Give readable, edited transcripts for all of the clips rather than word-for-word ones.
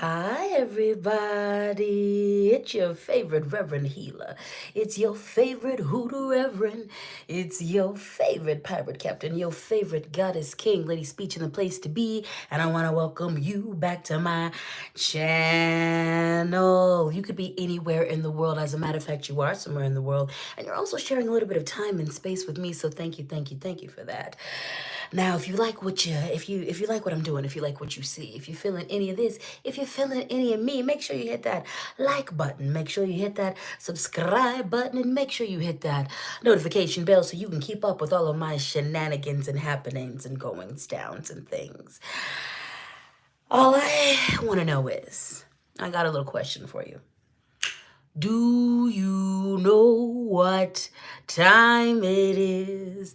Hi, everybody. It's your favorite Reverend Healer. It's your favorite Hoodoo Reverend. It's your favorite Pirate Captain, your favorite Goddess King, Lady Speech in the place to be. And I want to welcome you back to my channel. You could be anywhere in the world. As a matter of fact, you are somewhere in the world. And you're also sharing a little bit of time and space with me. So thank you, thank you, thank you for that. Now, if you like what if you like what I'm doing, if you like what you see, if you're feeling any of this, if you're feeling any of me, make sure you hit that like button. Make sure you hit that subscribe button, and make sure you hit that notification bell so you can keep up with all of my shenanigans and happenings and goings downs and things. All I want to know is, I got a little question for you. Do you know what time it is?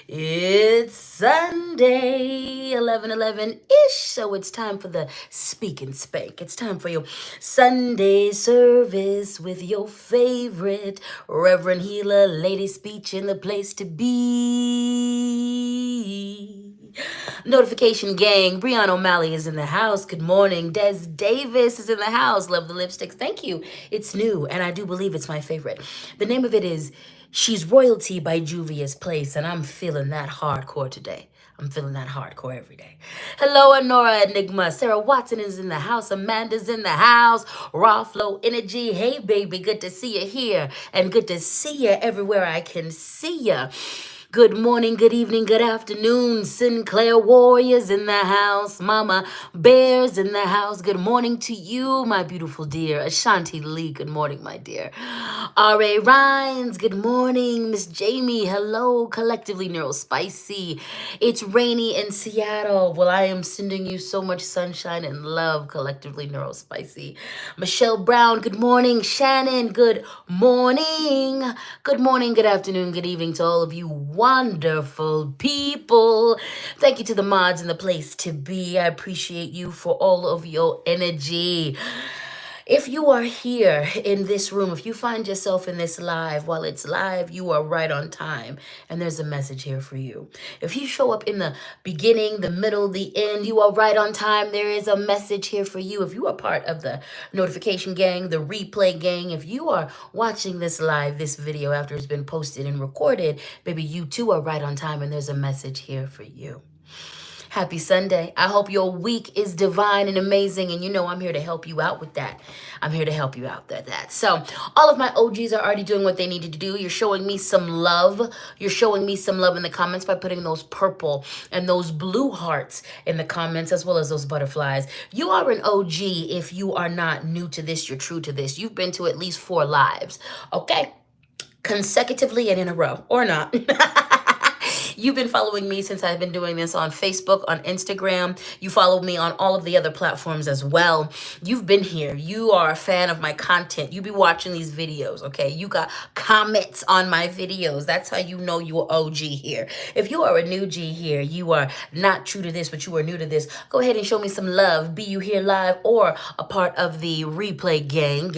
It's Sunday, 11:11-ish, so it's time for the Speak and Spank. It's time for your Sunday service with your favorite Reverend Healer, Lady Speech in the place to be. Notification gang, Brianna O'Malley is in the house. Good morning. Des Davis is in the house. Love the lipsticks. Thank you. It's new, and I do believe it's my favorite. The name of it is She's Royalty by Juvia's Place, and I'm feeling that hardcore today. I'm feeling that hardcore every day. Hello, Honora Enigma. Sarah Watson is in the house. Amanda's in the house. Raw Flow Energy. Hey, baby. Good to see you here. And good to see you everywhere I can see you. Good morning, good evening, good afternoon. Sinclair Warriors in the house. Mama Bears in the house. Good morning to you, my beautiful dear. Ashanti Lee, good morning, my dear. R.A. Rhines, good morning. Miss Jamie, hello. Collectively Neurospicy. It's rainy in Seattle. Well, I am sending you so much sunshine and love, Collectively Neurospicy. Michelle Brown, good morning. Shannon, good morning. Good morning, good afternoon, good evening to all of you wonderful people. Thank you to the mods in the place to be. I appreciate you for all of your energy. If you are here in this room, if you find yourself in this live, while it's live, you are right on time. And there's a message here for you. If you show up in the beginning, the middle, the end, you are right on time. There is a message here for you. If you are part of the notification gang, the replay gang, if you are watching this live, this video after it's been posted and recorded, baby, you too are right on time. And there's a message here for you. Happy Sunday. I hope your week is divine and amazing. And you know I'm here to help you out with that. I'm here to help you out with that. So all of my OGs are already doing what they needed to do. You're showing me some love. You're showing me some love in the comments by putting those purple and those blue hearts in the comments, as well as those butterflies. You are an OG if you are not new to this. You're true to this. You've been to at least 4 lives. Okay? Consecutively and in a row. Or not. You've been following me since I've been doing this on Facebook, on Instagram. You follow me on all of the other platforms as well. You've been here. You are a fan of my content. You be watching these videos, okay? You got comments on my videos. That's how you know you're OG here. If you are a new G here, you are not true to this, but you are new to this, go ahead and show me some love. Be you here live or a part of the replay gang.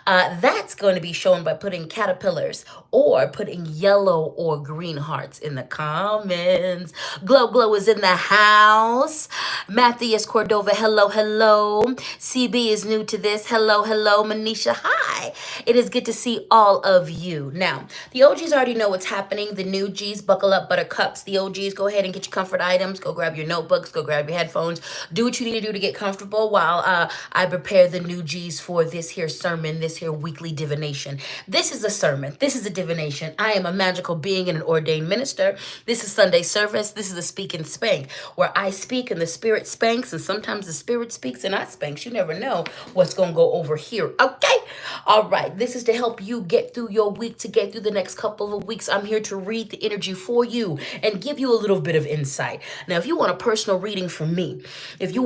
That's going to be shown by putting caterpillars or putting yellow or green hearts in the comments. Glow is in the house. Matthias Cordova, hello. CB is new to this. Hello. Manisha, hi. It is good to see all of you. Now, the OGs already know what's happening. The new Gs, buckle up, buttercups. The OGs, go ahead and get your comfort items. Go grab your notebooks. Go grab your headphones. Do what you need to do to get comfortable while I prepare the new Gs for this here sermon, this here weekly divination. This is a sermon. This is a divination. I am a magical being and an ordained minister. This is Sunday service. This is the Speak and Spank, where I speak and the spirit spanks, and sometimes the spirit speaks and I spanks. You never know what's going to go over here. Okay? All right. This is to help you get through your week, to get through the next couple of weeks. I'm here to read the energy for you and give you a little bit of insight. Now, if you want a personal reading from me, if you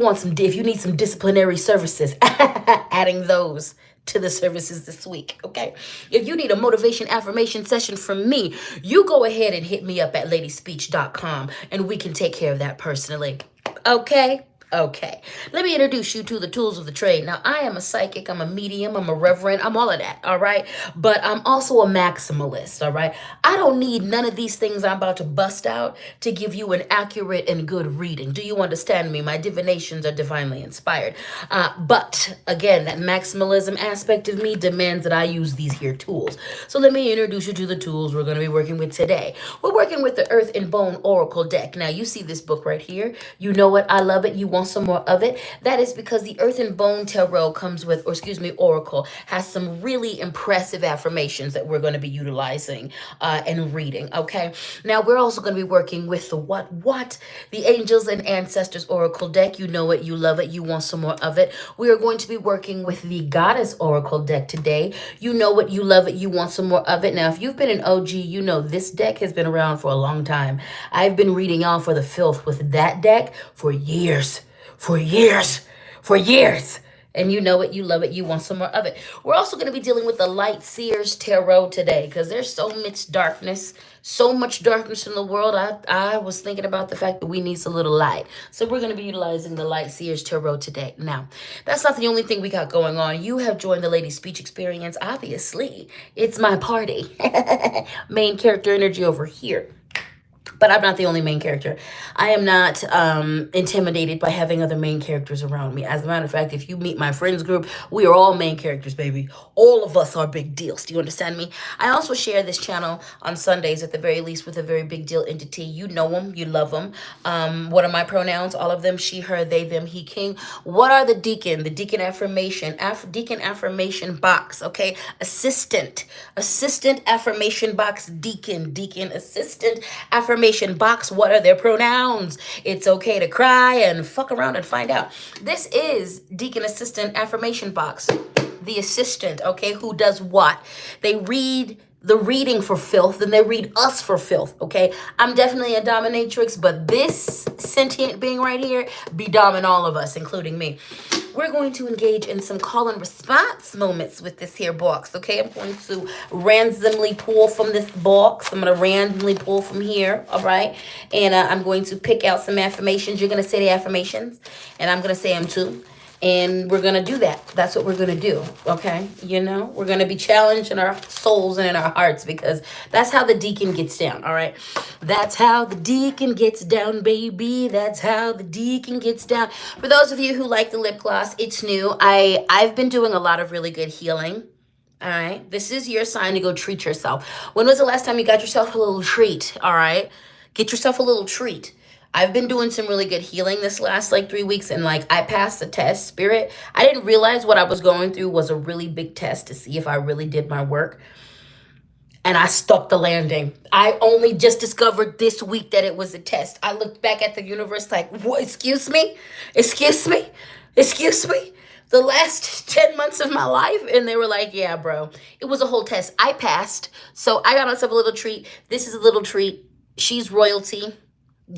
need some disciplinary services, adding those to the services this week, okay? If you need a motivation affirmation session from me, you go ahead and hit me up at ladyspeech.com and we can take care of that personally, okay? Okay, let me introduce you to the tools of the trade. Now, I am a psychic, I'm a medium, I'm a reverend, I'm all of that, all right? But I'm also a maximalist, all right? I don't need none of these things I'm about to bust out to give you an accurate and good reading. Do you understand me? My divinations are divinely inspired. But again, that maximalism aspect of me demands that I use these here tools. So let me introduce you to the tools we're going to be working with today. We're working with the Earth and Bone Oracle deck. Now, you see this book right here. You know what? I love it. You want some more of it? That is because the Earth and Bone Tarot comes with, or excuse me, Oracle has some really impressive affirmations that we're going to be utilizing and reading. Okay. Now, we're also going to be working with the what? The Angels and Ancestors Oracle deck. You know it. You love it. You want some more of it. We are going to be working with the Goddess Oracle deck today. You know it. You love it. You want some more of it. Now, if you've been an OG, you know this deck has been around for a long time. I've been reading y'all for the filth with that deck for years. For years. For years. And you know it, you love it, you want some more of it. We're also going to be dealing with the Light Seers Tarot today because there's so much darkness in the world. I was thinking about the fact that we need a little light. So we're going to be utilizing the Light Seers Tarot today. Now, that's not the only thing we got going on. You have joined the Lady Speech Experience. Obviously, it's my party. Main character energy over here. But I'm not the only main character. I am not intimidated by having other main characters around me. As a matter of fact, if you meet my friends group, we are all main characters, baby. All of us are big deals. Do you understand me? I also share this channel on Sundays at the very least with a very big deal entity. You know them. You love them. What are my pronouns? All of them. She, her, they, them, he, king. What are the deacon? The deacon affirmation. Deacon affirmation box. Okay. Assistant. Assistant affirmation box. Deacon. Deacon assistant affirmation box. What are their pronouns? It's okay to cry and fuck around and find out. This is Deacon Assistant Affirmation Box. The assistant, okay, who does what? They read the reading for filth, then they read us for filth, okay? I'm definitely a dominatrix, but this sentient being right here be doming all of us, including me. We're going to engage in some call and response moments with this here box, okay? I'm going to randomly pull from this box. I'm going to randomly pull from here, all right? And I'm going to pick out some affirmations. You're going to say the affirmations, and I'm going to say them too. And we're going to do that. That's what we're going to do, okay? You know, we're going to be challenged in our souls and in our hearts because that's how the deacon gets down, all right? That's how the deacon gets down, baby. That's how the deacon gets down. For those of you who like the lip gloss, it's new. I've been doing a lot of really good healing, all right? This is your sign to go treat yourself. When was the last time you got yourself a little treat, all right? Get yourself a little treat. I've been doing some really good healing this last 3 weeks and I passed the test, spirit. I didn't realize what I was going through was a really big test to see if I really did my work. And I stuck the landing. I only just discovered this week that it was a test. I looked back at the universe like, what, excuse me? Excuse me? Excuse me? The last 10 months of my life? And they were like, yeah, bro, it was a whole test. I passed. So I got myself a little treat. This is a little treat. She's royalty.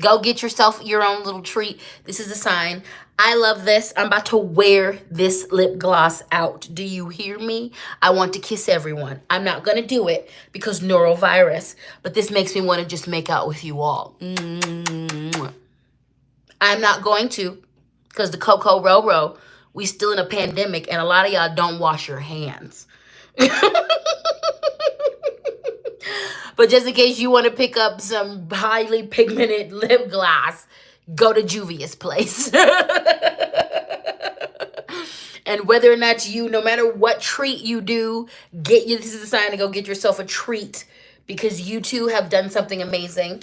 Go get yourself your own little treat. This is a sign. I love this. I'm about to wear this lip gloss out. Do you hear me? I want to kiss everyone. I'm not going to do it because norovirus, but this makes me want to just make out with you all. I'm not going to because the Coco Roro, we still in a pandemic and a lot of y'all don't wash your hands. But just in case you want to pick up some highly pigmented lip gloss, go to Juvia's place. And whether or not no matter what treat you do, this is a sign to go get yourself a treat because you too have done something amazing.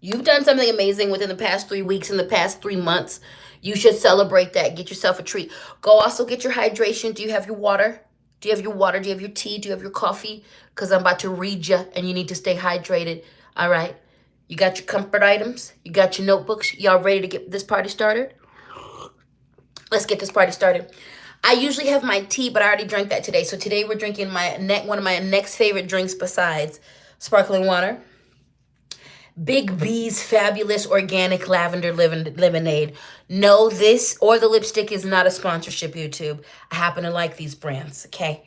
You've done something amazing within the past 3 weeks, in the past 3 months. You should celebrate that. Get yourself a treat. Go also get your hydration. Do you have your water? Do you have your water? Do you have your tea? Do you have your coffee? Because I'm about to read you and you need to stay hydrated. All right. You got your comfort items. You got your notebooks. Y'all ready to get this party started? Let's get this party started. I usually have my tea, but I already drank that today. So today we're drinking one of my next favorite drinks besides sparkling water. Big B's Fabulous Organic Lavender Lemonade. No, this or the lipstick is not a sponsorship, YouTube. I happen to like these brands, okay?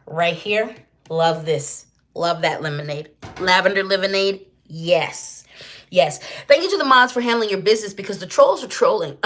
Right here, love this. Love that lemonade. Lavender lemonade, yes. Yes. Thank you to the mods for handling your business because the trolls are trolling.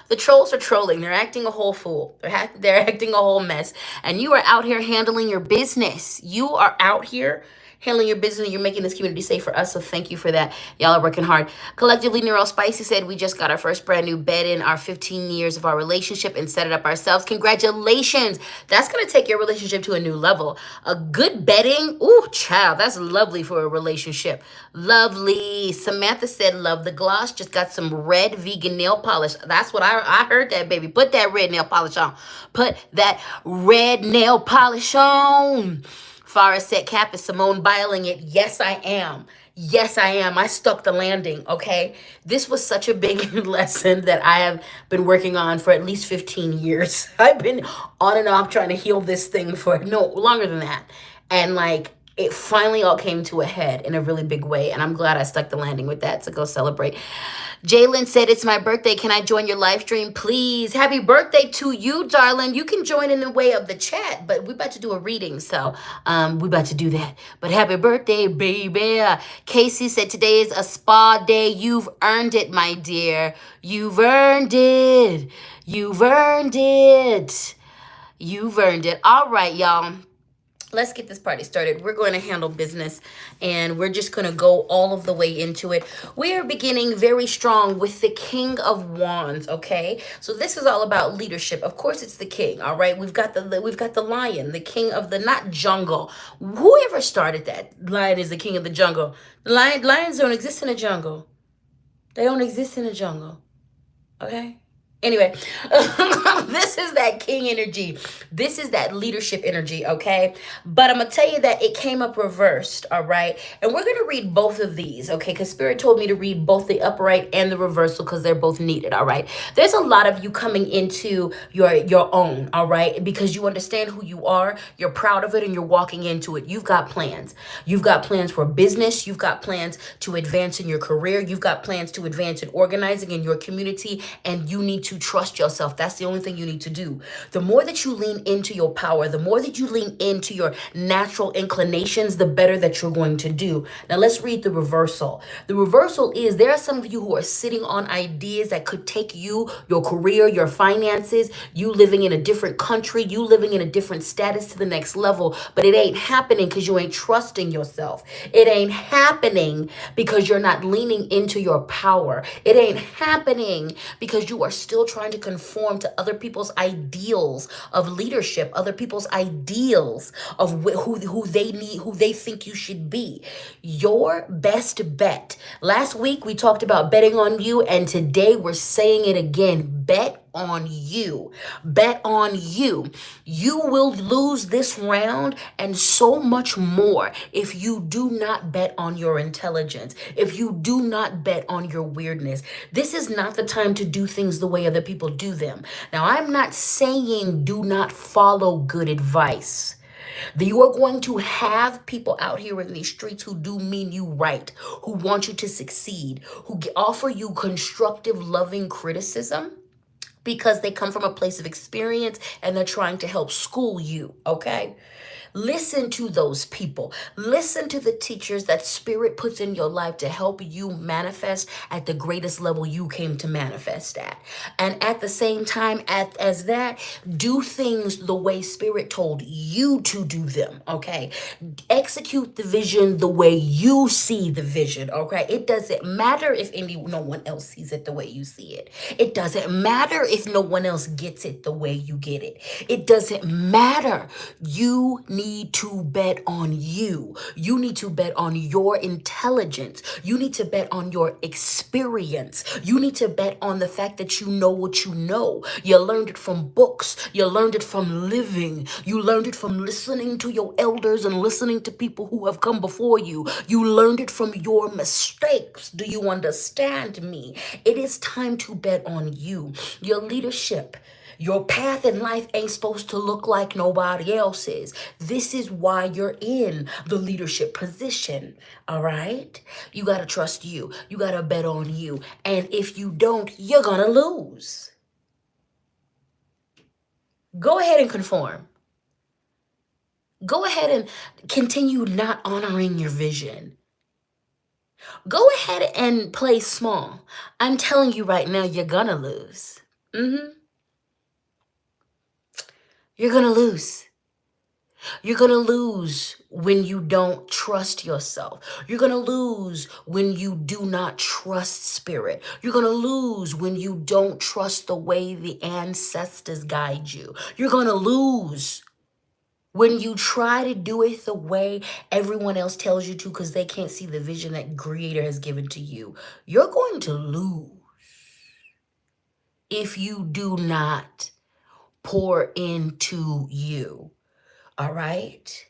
The trolls are trolling. They're acting a whole fool. They're acting a whole mess. And you are out here handling your business. You are out here handling your business and you're making this community safe for us. So thank you for that. Y'all are working hard. Collectively, Neuro Spicy said we just got our first brand new bed in our 15 years of our relationship and set it up ourselves. Congratulations. That's going to take your relationship to a new level. A good bedding. Ooh, child, that's lovely for a relationship. Lovely. Samantha said, love the gloss. Just got some red vegan nail polish. That's what I heard that, baby. Put that red nail polish on. Put that red nail polish on. Farah said, Cap, is Simone biling it? Yes, I am. Yes, I am. I stuck the landing, okay? This was such a big lesson that I have been working on for at least 15 years. I've been on and off trying to heal this thing for no longer than that. And like, it finally all came to a head in a really big way. And I'm glad I stuck the landing with that to go celebrate. Jalen said, it's my birthday. Can I join your live stream, please? Happy birthday to you, darling. You can join in the way of the chat, but we're about to do a reading, so we're about to do that. But happy birthday, baby. Casey said, today is a spa day. You've earned it, my dear. You've earned it. You've earned it. You've earned it. All right, y'all. Let's get this party started. We're going to handle business and we're just going to go all of the way into it. We are beginning very strong with the King of Wands, okay? So this is all about leadership. Of course it's the king, all right? We've got the lion, the king of the not jungle. Whoever started that? Lion is the king of the jungle. Lions don't exist in a jungle. They don't exist in a jungle. Okay? Anyway, this is that king energy. This is that leadership energy, okay? But I'm going to tell you that it came up reversed, all right? And we're going to read both of these, okay? Because Spirit told me to read both the upright and the reversal because they're both needed, all right? There's a lot of you coming into your own, all right? Because you understand who you are, you're proud of it, and you're walking into it. You've got plans. You've got plans for business. You've got plans to advance in your career. You've got plans to advance in organizing in your community, and you need to trust yourself. That's the only thing you need to do. The more that you lean into your power, the more that you lean into your natural inclinations, the better that you're going to do. Now let's read the reversal. The reversal is there are some of you who are sitting on ideas that could take you, your career, your finances, you living in a different country, you living in a different status to the next level, but it ain't happening because you ain't trusting yourself. It ain't happening because you're not leaning into your power. It ain't happening because you are still trying to conform to other people's ideals of leadership, other people's ideals of who they need, who they think you should be. Your best bet. Last week we talked about betting on you, and today we're saying it again. Bet on you. Bet on you. You will lose this round and so much more if you do not bet on your intelligence, if you do not bet on your weirdness. This is not the time to do things the way other people do them. Now, I'm not saying do not follow good advice. You are going to have people out here in these streets who do mean you right, who want you to succeed, who offer you constructive, loving criticism, because they come from a place of experience and they're trying to help school you, okay? Listen to those people. Listen to the teachers that Spirit puts in your life to help you manifest at the greatest level you came to manifest at. And at the same time as that, do things the way Spirit told you to do them, okay? Execute the vision the way you see the vision, okay? It doesn't matter if no one else sees it the way you see it. It doesn't matter if no one else gets it the way you get it. It doesn't matter. You need to bet on you. You need to bet on your intelligence. You need to bet on your experience. You need to bet on the fact that you know what you know. You learned it from books. You learned it from living. You learned it from listening to your elders and listening to people who have come before you. You learned it from your mistakes. Do you understand me? It is time to bet on you. Your leadership. Your path in life ain't supposed to look like nobody else's. This is why you're in the leadership position, all right? You got to trust you. You got to bet on you. And if you don't, you're going to lose. Go ahead and conform. Go ahead and continue not honoring your vision. Go ahead and play small. I'm telling you right now, you're gonna lose. You're gonna lose. You're going to lose when you don't trust yourself. You're going to lose when you do not trust spirit. You're going to lose when you don't trust the way the ancestors guide you. You're going to lose when you try to do it the way everyone else tells you to because they can't see the vision that Creator has given to you. You're going to lose if you do not pour into you. All right?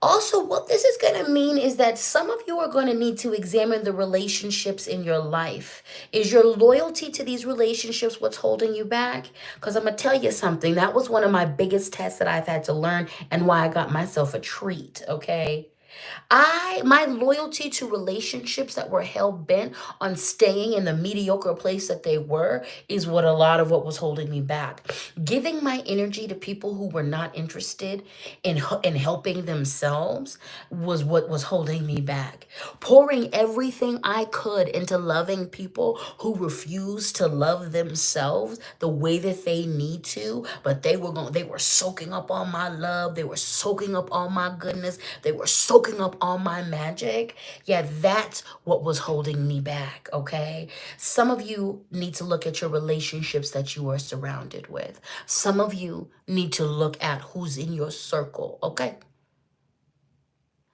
Also, what this is going to mean is that some of you are going to need to examine the relationships in your life. Is your loyalty to these relationships what's holding you back? Because I'm going to tell you something. That was one of my biggest tests that I've had to learn and why I got myself a treat, okay? My loyalty to relationships that were hell bent on staying in the mediocre place that they were is a lot of what was holding me back. Giving my energy to people who were not interested in helping themselves was what was holding me back. Pouring everything I could into loving people who refused to love themselves the way that they need to, but they were soaking up all my love, they were soaking up all my goodness, they were soaking up all my magic. Yeah, that's what was holding me back, okay? Some of you need to look at your relationships that you are surrounded with. Some of you need to look at who's in your circle, okay?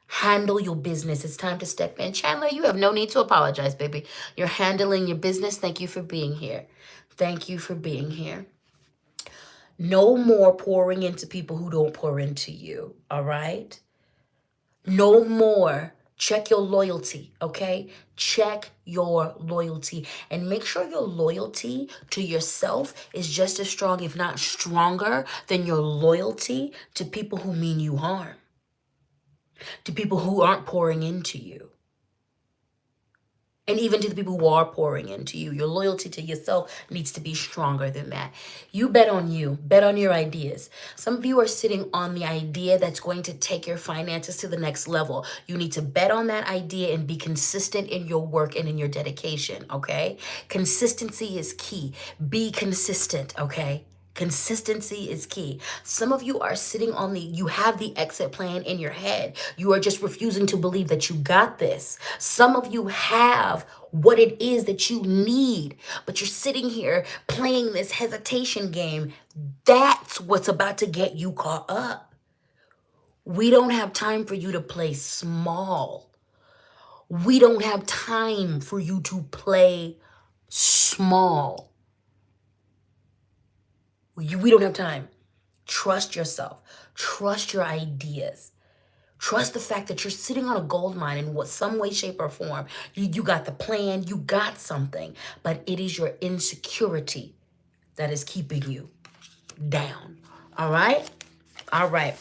Handle your business. It's time to step in. Chandler, you have no need to apologize, baby. You're handling your business. Thank you for being here. Thank you for being here. No more pouring into people who don't pour into you, all right? No more. Check your loyalty, okay? Check your loyalty and make sure your loyalty to yourself is just as strong, if not stronger, than your loyalty to people who mean you harm, to people who aren't pouring into you. And even to the people who are pouring into you, your loyalty to yourself needs to be stronger than that. You bet on you. Bet on your ideas. Some of you are sitting on the idea that's going to take your finances to the next level. You need to bet on that idea and be consistent in your work and in your dedication, okay? Consistency is key. Be consistent, okay? Consistency is key. Some of you are sitting on you have the exit plan in your head. You are just refusing to believe that you got this. Some of you have what it is that you need, but you're sitting here playing this hesitation game. That's what's about to get you caught up. We don't have time for you to play small. We don't have time for you to play small. We don't have time. Trust yourself. Trust your ideas. Trust the fact that you're sitting on a gold mine in some way, shape, or form. You got the plan. You got something. But it is your insecurity that is keeping you down. All right? All right.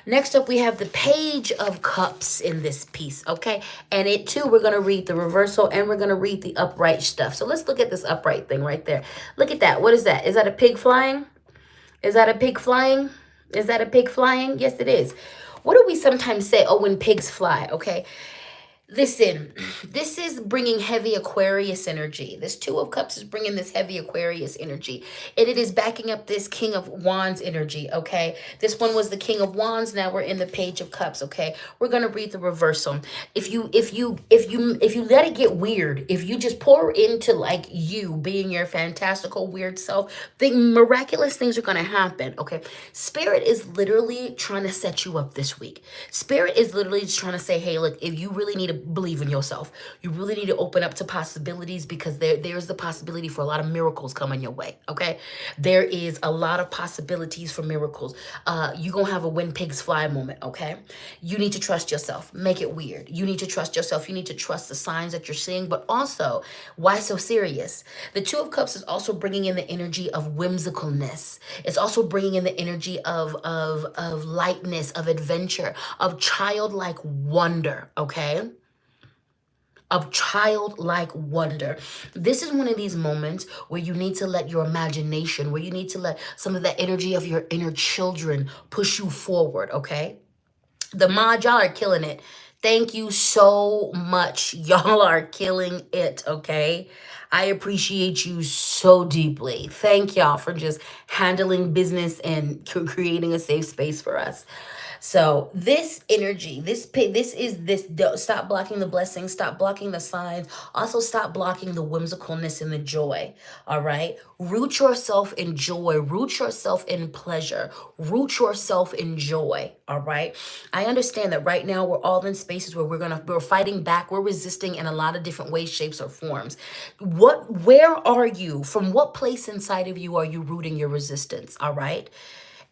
Next up, we have the Page of Cups in this piece, okay? And it, too, we're going to read the reversal and we're going to read the upright stuff. So let's look at this upright thing right there. Look at that. What is that? Is that a pig flying? Is that a pig flying? Is that a pig flying? Yes, it is. What do we sometimes say? Oh, when pigs fly, okay? Listen, this is bringing heavy Aquarius energy. This Two of Cups is bringing this heavy Aquarius energy. And it is backing up this King of Wands energy, okay? This one was the King of Wands. Now we're in the Page of Cups, okay? We're going to read the reversal. If you let it get weird, if you just pour into like you being your fantastical weird self, the miraculous things are going to happen, okay? Spirit is literally trying to set you up this week. Spirit is literally just trying to say, hey, look, if you really need to believe in yourself, you really need to open up to possibilities, because there's the possibility for a lot of miracles coming your way, okay? There is a lot of possibilities for miracles. You're going to have a when pigs fly moment, okay? You need to trust yourself. Make it weird. You need to trust yourself. You need to trust the signs that you're seeing, but also, why so serious? The Two of Cups is also bringing in the energy of whimsicalness. It's also bringing in the energy of lightness, of adventure, of childlike wonder, okay? Of childlike wonder. This is one of these moments where you need to let your imagination, where you need to let some of that energy of your inner children push you forward, okay? The Maj, y'all are killing it. Thank you so much. Y'all are killing it, okay? I appreciate you so deeply. Thank y'all for just handling business and creating a safe space for us. So this energy, stop blocking the blessings, stop blocking the signs, also stop blocking the whimsicalness and the joy. All right. Root yourself in joy, root yourself in pleasure, root yourself in joy. All right. I understand that right now we're all in spaces where we're fighting back, we're resisting in a lot of different ways, shapes, or forms. Where are you? From what place inside of you are you rooting your resistance? All right.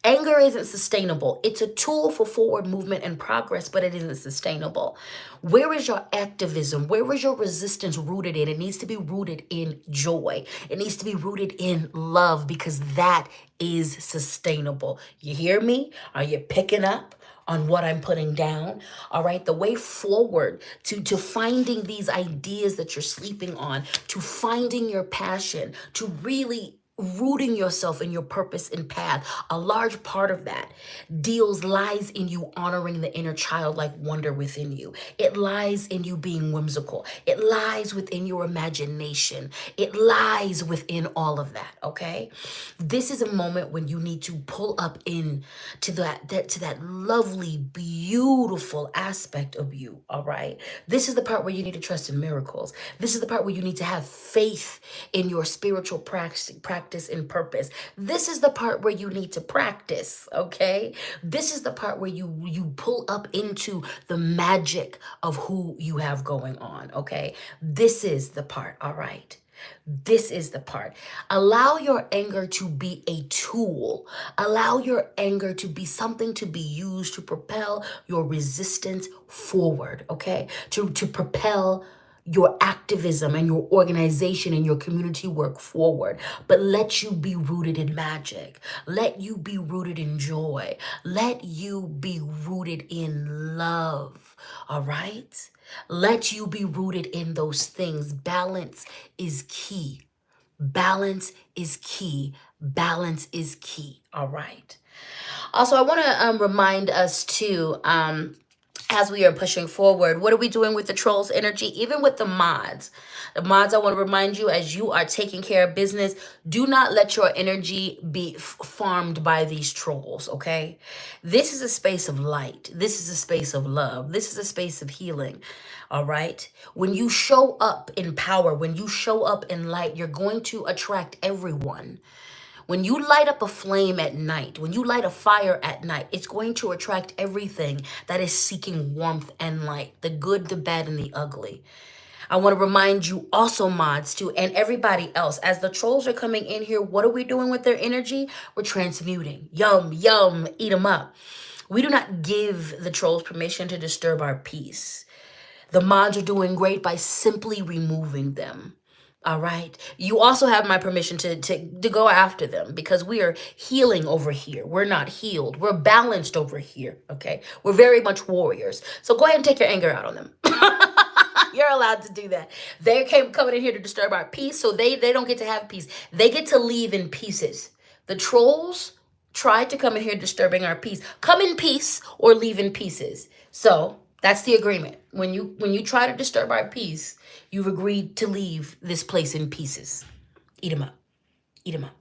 Anger isn't sustainable. It's a tool for forward movement and progress, but it isn't sustainable. Where is your activism? Where is your resistance rooted in? It needs to be rooted in joy. It needs to be rooted in love because that is sustainable. You hear me? Are you picking up on what I'm putting down? All right. The way forward to finding these ideas that you're sleeping on, to finding your passion, to really rooting yourself in your purpose and path. A large part of that lies in you honoring the inner childlike wonder within you. It lies in you being whimsical. It lies within your imagination. It lies within all of that, okay? This is a moment when you need to pull up in to that lovely, beautiful aspect of you, all right? This is the part where you need to trust in miracles. This is the part where you need to have faith in your spiritual practice and purpose. This is the part where you need to practice, okay? This is the part where you pull up into the magic of who you have going on, okay? This is the part, all right? This is the part. Allow your anger to be a tool. Allow your anger to be something to be used to propel your resistance forward, okay? To propel your activism and your organization and your community work forward. But let you be rooted in magic. Let you be rooted in joy. Let you be rooted in love, all right? Let you be rooted in those things. Balance is key. Balance is key. Balance is key. All right. Also, I want to remind us too, as we are pushing forward, what are we doing with the trolls energy? Even with the mods. The mods, I want to remind you, as you are taking care of business, do not let your energy be farmed by these trolls, okay? This is a space of light. This is a space of love. This is a space of healing, all right? When you show up in power, when you show up in light, you're going to attract everyone. When you light up a flame at night, when you light a fire at night, it's going to attract everything that is seeking warmth and light, the good, the bad, and the ugly. I want to remind you also, mods, too, and everybody else, as the trolls are coming in here, what are we doing with their energy? We're transmuting. Yum, yum, eat them up. We do not give the trolls permission to disturb our peace. The mods are doing great by simply removing them. All right. You also have my permission to go after them because we are healing over here. We're not healed. We're balanced over here. Okay. We're very much warriors. So go ahead and take your anger out on them. You're allowed to do that. They came coming in here to disturb our peace, so they don't get to have peace. They get to leave in pieces. The trolls tried to come in here disturbing our peace. Come in peace or leave in pieces. So that's the agreement. When you try to disturb our peace, you've agreed to leave this place in pieces. Eat them up. Eat them up.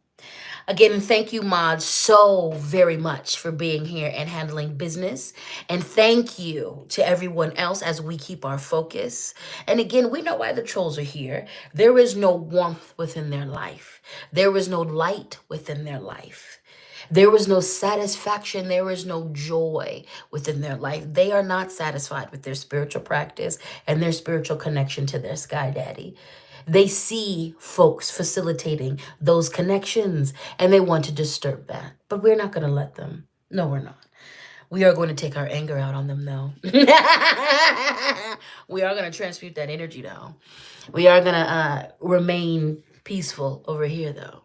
Again, thank you, mods, so very much for being here and handling business. And thank you to everyone else as we keep our focus. And again, we know why the trolls are here. There is no warmth within their life. There is no light within their life. There was no satisfaction. There is no joy within their life. They are not satisfied with their spiritual practice and their spiritual connection to their sky daddy. They see folks facilitating those connections and they want to disturb that. But we're not going to let them. No, we're not. We are going to take our anger out on them, though. We are going to transmute that energy, though. We are going to remain peaceful over here, though.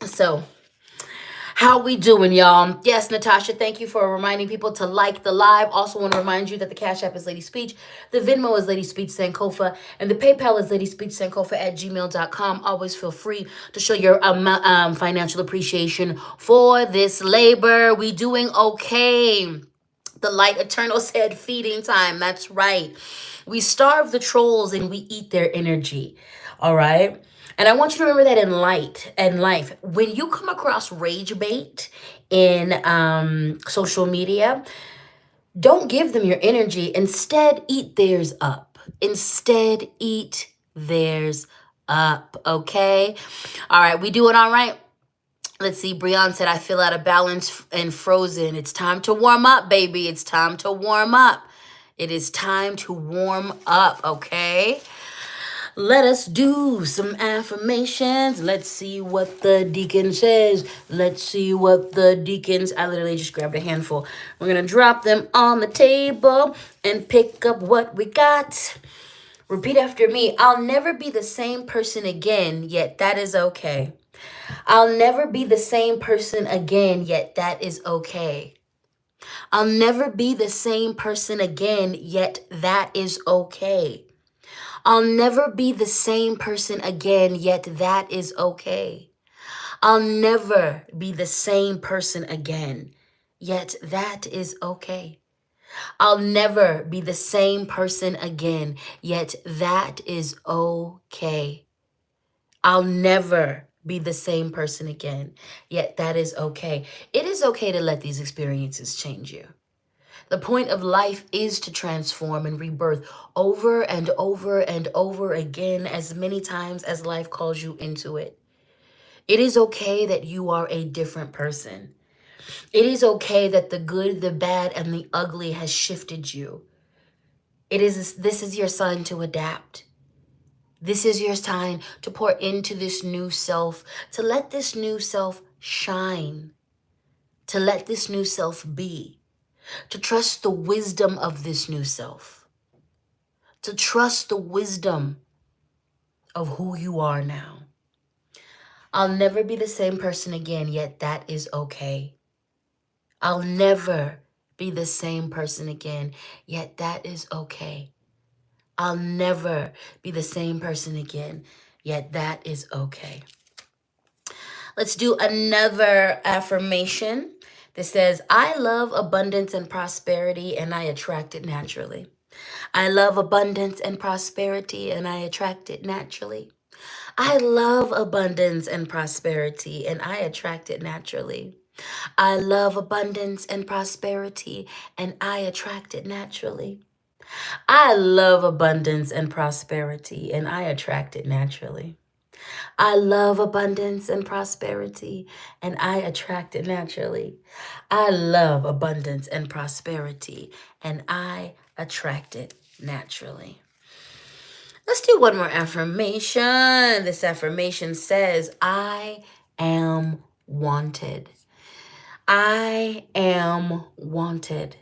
So, how we doing, y'all? Yes, Natasha, thank you for reminding people to like the live. Also want to remind you that the Cash App is Lady Speech, the Venmo is Lady Speech Sankofa, and the PayPal is ladyspeechsankofa@gmail.com. Always feel free to show your financial appreciation for this labor. We doing okay. The light eternal said, feeding time. That's right. We starve the trolls and we eat their energy. All right. And I want you to remember that in life, when you come across rage bait in social media, don't give them your energy. Instead, eat theirs up. Instead, eat theirs up. Okay. All right. We doing all right? Let's see. Brian said, I feel out of balance and frozen. It's time to warm up, baby. It's time to warm up. It is time to warm up, okay? Let us do some affirmations. Let's see what the deacon says. Let's see what the deacons. I literally just grabbed a handful. We're going to drop them on the table and pick up what we got. Repeat after me. I'll never be the same person again, yet that is okay. I'll never be the same person again, yet that is okay. I'll never be the same person again, yet that is okay. I'll never be the same person again, yet that is okay. I'll never be the same person again, yet that is okay. I'll never be the same person again, yet that is okay. I'll never be the same person again, yet that is okay. It is okay to let these experiences change you. The point of life is to transform and rebirth over and over and over again, as many times as life calls you into it. It is okay that you are a different person. It is okay that the good, the bad, and the ugly has shifted you. This is your sign to adapt. This is your time to pour into this new self, to let this new self shine, to let this new self be, to trust the wisdom of this new self, to trust the wisdom of who you are now. I'll never be the same person again, yet that is okay. I'll never be the same person again, yet that is okay. I'll never be the same person again, yet that is okay. Let's do another affirmation that says, I love abundance and prosperity and I attract it naturally. I love abundance and prosperity and I attract it naturally. I love abundance and prosperity and I attract it naturally. I love abundance and prosperity and I attract it naturally. I love abundance and prosperity and I attract it naturally. I love abundance and prosperity, and I attract it naturally. I love abundance and prosperity, and I attract it naturally. Let's do one more affirmation. This affirmation says, I am wanted. I am wanted.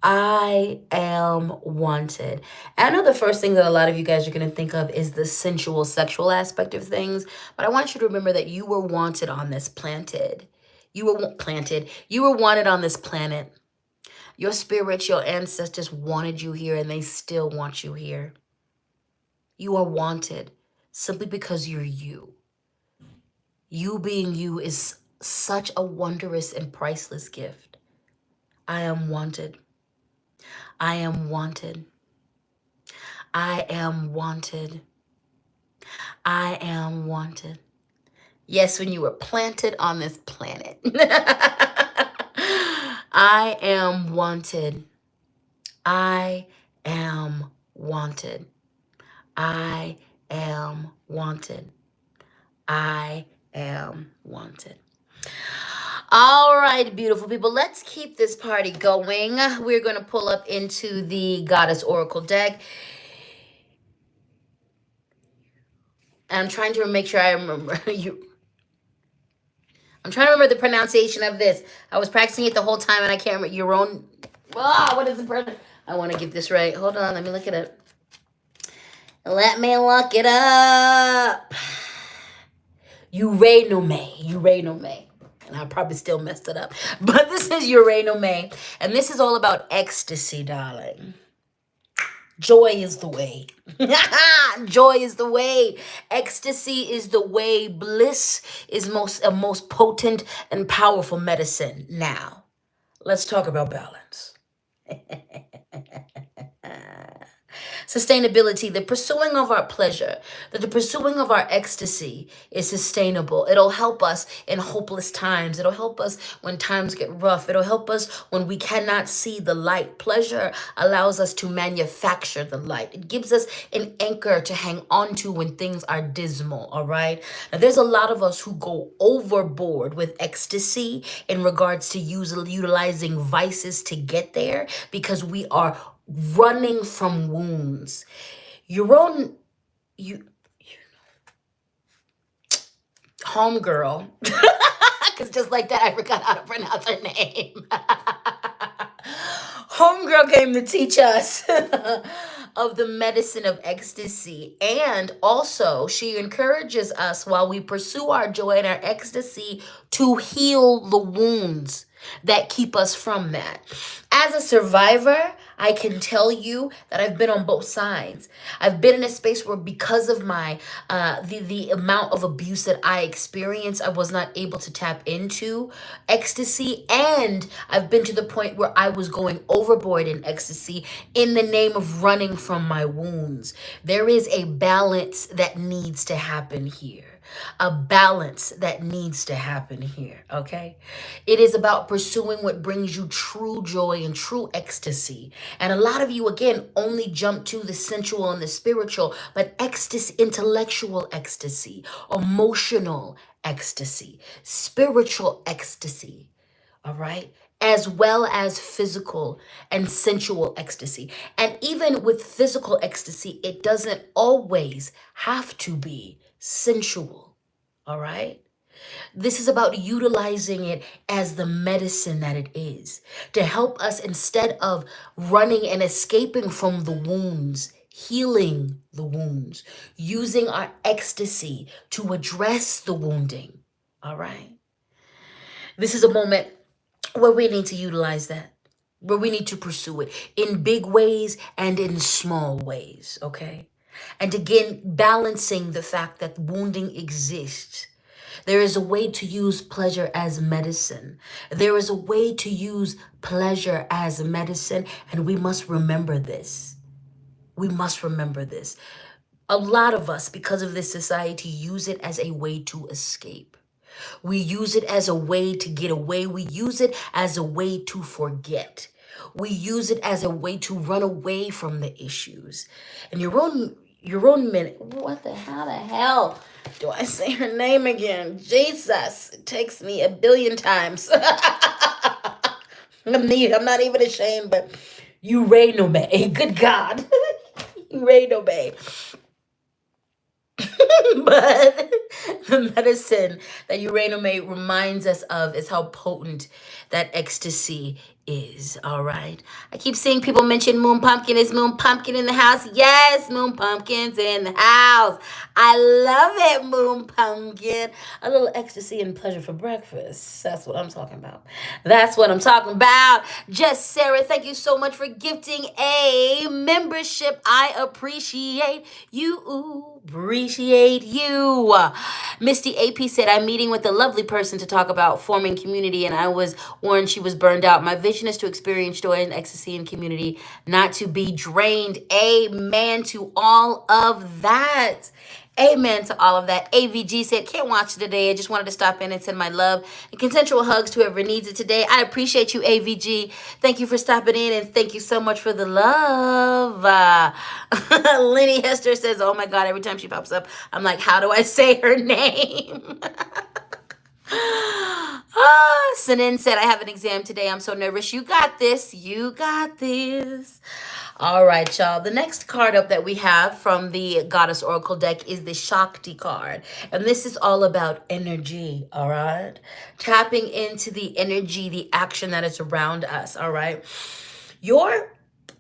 I am wanted. I know the first thing that a lot of you guys are going to think of is the sensual, sexual aspect of things, but I want you to remember that you were wanted on this planet. You were planted. You were wanted on this planet. Your spirits, your ancestors wanted you here, and they still want you here. You are wanted simply because you're you. You being you is such a wondrous and priceless gift. I am wanted. I am wanted. I am wanted. I am wanted. Yes, when you were planted on this planet. I am wanted. I am wanted. I am wanted. I am wanted. All right, beautiful people, let's keep this party going. We're going to pull up into the Goddess Oracle deck. And I'm trying to make sure I remember you. I'm trying to remember the pronunciation of this. I was practicing it the whole time and I can't remember your own. What is the I want to get this right. Hold on, let me look it up. Let me look it up. Uranome. And I probably still messed it up. But this is Uranome. And this is all about ecstasy, darling. Joy is the way. Joy is the way. Ecstasy is the way. Bliss is a most potent and powerful medicine. Now, let's talk about balance. Sustainability, the pursuing of our pleasure, the pursuing of our ecstasy is sustainable. It'll help us in hopeless times. It'll help us when times get rough. It'll help us when we cannot see the light. Pleasure allows us to manufacture the light. It gives us an anchor to hang on to when things are dismal, all right? Now, there's a lot of us who go overboard with ecstasy in regards to utilizing vices to get there because we are running from wounds. Your own, you, homegirl, because just like that, I forgot how to pronounce her name. Homegirl came to teach us of the medicine of ecstasy. And also, she encourages us while we pursue our joy and our ecstasy to heal the wounds that keep us from that. As a survivor, I can tell you that I've been on both sides. I've been in a space where because of my the amount of abuse that I experienced, I was not able to tap into ecstasy, and I've been to the point where I was going overboard in ecstasy in the name of running from my wounds. There is a balance that needs to happen here. A balance that needs to happen here, okay? It is about pursuing what brings you true joy and true ecstasy. And a lot of you, again, only jump to the sensual and the spiritual, but ecstasy, intellectual ecstasy, emotional ecstasy, spiritual ecstasy, all right? As well as physical and sensual ecstasy. And even with physical ecstasy, it doesn't always have to be sensual, all right? This is about utilizing it as the medicine that it is to help us instead of running and escaping from the wounds, healing the wounds, using our ecstasy to address the wounding, all right? This is a moment where we need to utilize that, where we need to pursue it in big ways and in small ways, okay? And again, balancing the fact that wounding exists. There is a way to use pleasure as medicine. There is a way to use pleasure as medicine, and we must remember this. We must remember this. A lot of us, because of this society, use it as a way to escape. We use it as a way to get away. We use it as a way to forget. We use it as a way to run away from the issues. And your own minute. What the hell do I say her name again? Jesus, it takes me a billion times. I'm not even ashamed, but you reign obey. Good God. You reign obey. But the medicine that uranium reminds us of is how potent that ecstasy is, all right? I keep seeing people mention Moon Pumpkin. Is Moon Pumpkin in the house? Yes, Moon Pumpkin's in the house. I love it, Moon Pumpkin. A little ecstasy and pleasure for breakfast. That's what I'm talking about. That's what I'm talking about. Just Sarah, thank you so much for gifting a membership. I appreciate you. Appreciate you. Misty AP said, I'm meeting with a lovely person to talk about forming community, and I was warned she was burned out. My vision is to experience joy and ecstasy in community, not to be drained. Amen to all of that. Amen to all of that. AVG said, can't watch it today. I just wanted to stop in and send my love and consensual hugs to whoever needs it today. I appreciate you, AVG. Thank you for stopping in, and thank you so much for the love. Lenny Hester says, oh my God, every time she pops up, I'm like, how do I say her name? Sanin said, I have an exam today. I'm so nervous. You got this. You got this. All right, y'all. The next card up that we have from the Goddess Oracle deck is the Shakti card. And this is all about energy, all right? Tapping into the energy, the action that is around us, all right? Your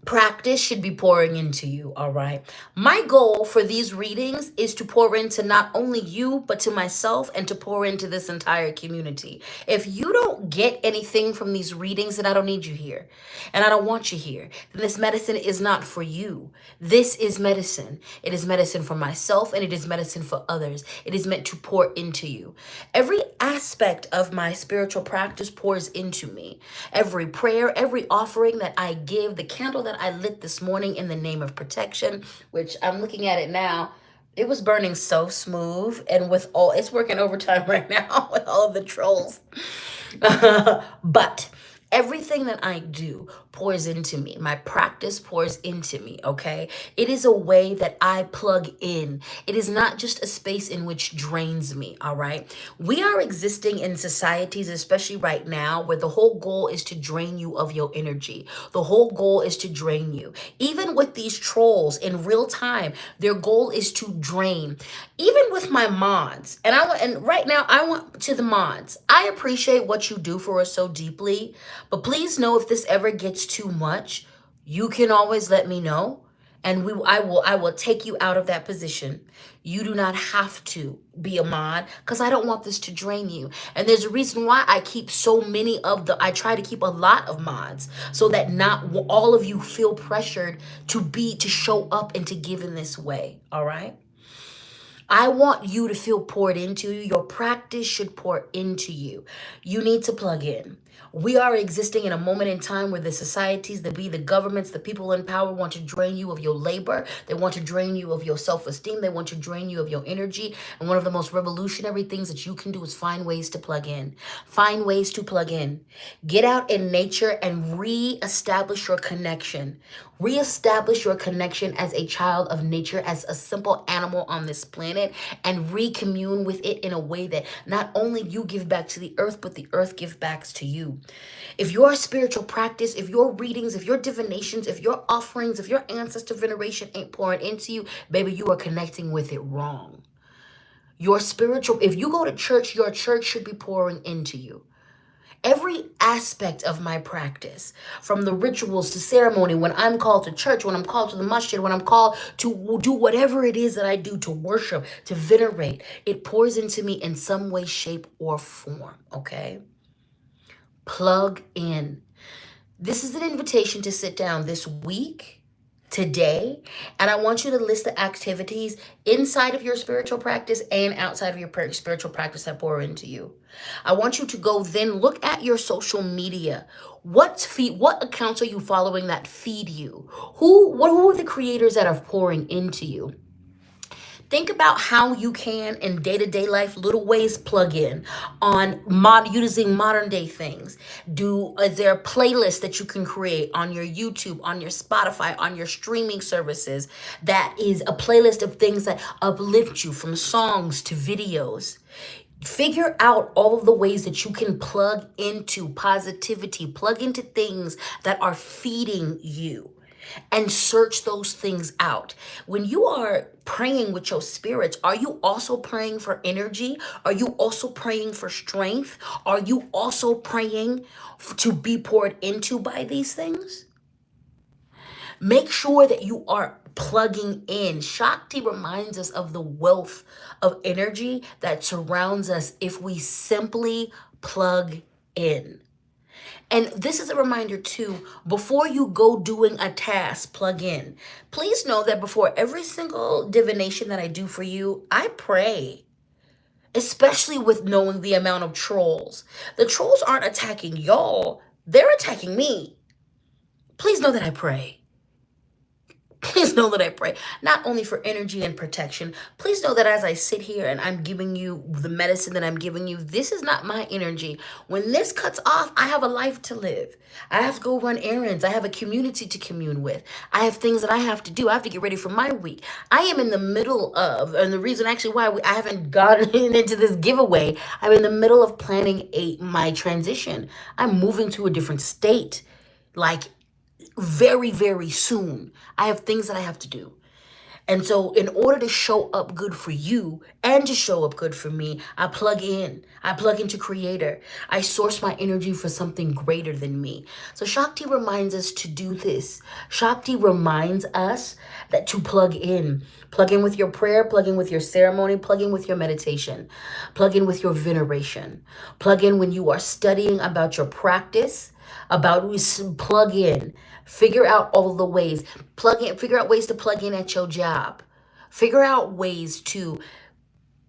Practice should be pouring into you, all right? My goal for these readings is to pour into not only you, but to myself and to pour into this entire community. If you don't get anything from these readings, then I don't need you here. And I don't want you here. Then this medicine is not for you. This is medicine. It is medicine for myself and it is medicine for others. It is meant to pour into you. Every aspect of my spiritual practice pours into me. Every prayer, every offering that I give, the candle that I lit this morning in the name of protection, which I'm looking at it now, it was burning so smooth, and with all, it's working overtime right now with all of the trolls. But everything that I do pours into me. My practice pours into me, okay? It is a way that I plug in. It is not just a space in which drains me, all right? We are existing in societies, especially right now, where the whole goal is to drain you of your energy. The whole goal is to drain you. Even with these trolls in real time, their goal is to drain. Even with my mods, and right now I want to the mods. I appreciate what you do for us so deeply, but please know if this ever gets too much, you can always let me know, and I will take you out of that position. You do not have to be a mod because I don't want this to drain you. And there's a reason why I keep so many I try to keep a lot of mods so that not all of you feel pressured to show up and to give in this way. All right. I want you to feel poured into you. Your practice should pour into you. You need to plug in. We are existing in a moment in time where the societies, the governments, the people in power want to drain you of your labor. They want to drain you of your self-esteem. They want to drain you of your energy. And one of the most revolutionary things that you can do is find ways to plug in. Find ways to plug in. Get out in nature and re-establish your connection. Reestablish your connection as a child of nature, as a simple animal on this planet, and recommune with it in a way that not only you give back to the earth, but the earth gives back to you. If your spiritual practice, if your readings, if your divinations, if your offerings, if your ancestor veneration ain't pouring into you, baby, you are connecting with it wrong. Your spiritual, if you go to church, your church should be pouring into you. Every aspect of my practice, from the rituals to ceremony, when I'm called to church, when I'm called to the masjid, when I'm called to do whatever it is that I do, to worship, to venerate, it pours into me in some way, shape, or form, okay? Plug in. This is an invitation to sit down this week, today, and I want you to list the activities inside of your spiritual practice and outside of your spiritual practice that pour into you. I want you to go then look at your social media. What accounts are you following that feed you? Who are the creators that are pouring into you? Think about how you can, in day-to-day life, little ways plug in on using modern day things. Is there a playlist that you can create on your YouTube, on your Spotify, on your streaming services that is a playlist of things that uplift you, from songs to videos? Figure out all of the ways that you can plug into positivity, plug into things that are feeding you, and search those things out. When you are praying with your spirits, are you also praying for energy? Are you also praying for strength? Are you also praying to be poured into by these things? Make sure that you are plugging in. Shakti reminds us of the wealth of energy that surrounds us if we simply plug in. And this is a reminder too, before you go doing a task, plug in. Please know that before every single divination that I do for you, I pray. Especially with knowing the amount of trolls. The trolls aren't attacking y'all, they're attacking me. Please know that I pray. Please know that I pray, not only for energy and protection. Please know that as I sit here and I'm giving you the medicine that I'm giving you, this is not my energy. When this cuts off, I have a life to live. I have to go run errands. I have a community to commune with. I have things that I have to do. I have to get ready for my week. I am in the middle of, and the reason actually why I haven't gotten into this giveaway, I'm in the middle of planning my transition. I'm moving to a different state. Like, very, very soon. I have things that I have to do. And so in order to show up good for you and to show up good for me, I plug in. I plug into creator. I source my energy for something greater than me. So Shakti reminds us to do this. Shakti reminds us that to plug in. Plug in with your prayer, plug in with your ceremony, plug in with your meditation, plug in with your veneration. Plug in when you are studying about your practice, plug in. Figure out all the ways. Plug in, figure out ways to plug in at your job. Figure out ways to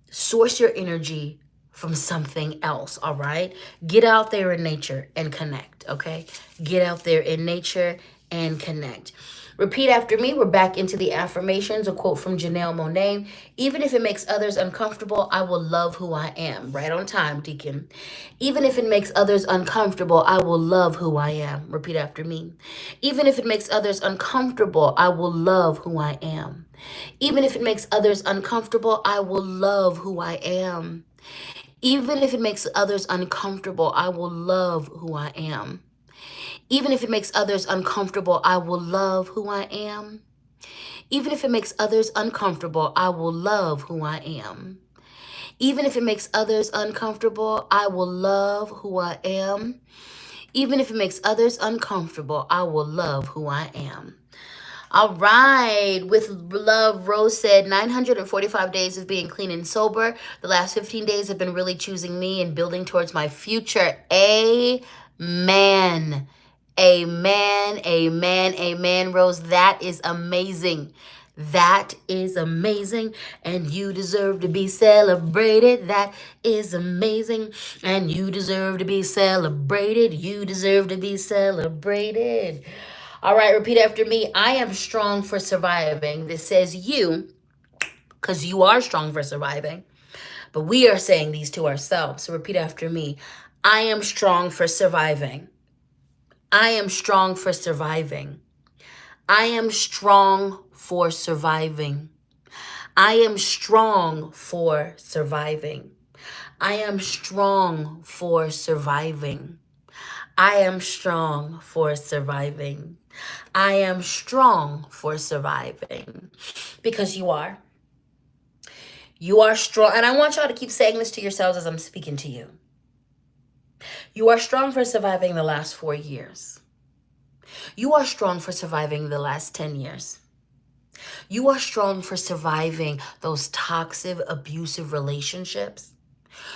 source your energy from something else, all right? Get out there in nature and connect, okay? Get out there in nature and connect. Repeat after me. We're back into the affirmations, a quote from Janelle Monáe. Even if it makes others uncomfortable, I will love who I am. Right on time, Deacon. Even if it makes others uncomfortable, I will love who I am. Repeat after me. Even if it makes others uncomfortable, I will love who I am. Even if it makes others uncomfortable, I will love who I am. Even if it makes others uncomfortable, I will love who I am. Even if it makes others uncomfortable, I will love who I am. Even if it makes others uncomfortable, I will love who I am. Even if it makes others uncomfortable, I will love who I am. Even if it makes others uncomfortable, I will love who I am. All right. With love, Rose said 945 days of being clean and sober. The last 15 days have been really choosing me and building towards my future. Amen. Amen. Amen. Amen, Rose. That is amazing. That is amazing. And you deserve to be celebrated. That is amazing. And you deserve to be celebrated. You deserve to be celebrated. All right, repeat after me. I am strong for surviving. This says you, because you are strong for surviving. But we are saying these to ourselves. So repeat after me. I am strong for surviving. I am strong for surviving. I am strong for surviving. I am strong for surviving. I am strong for surviving. I am strong for surviving. I am strong for surviving. Because you are. You are strong. And I want y'all to keep saying this to yourselves as I'm speaking to you. You are strong for surviving the last 4 years. You are strong for surviving the last 10 years. You are strong for surviving those toxic, abusive relationships.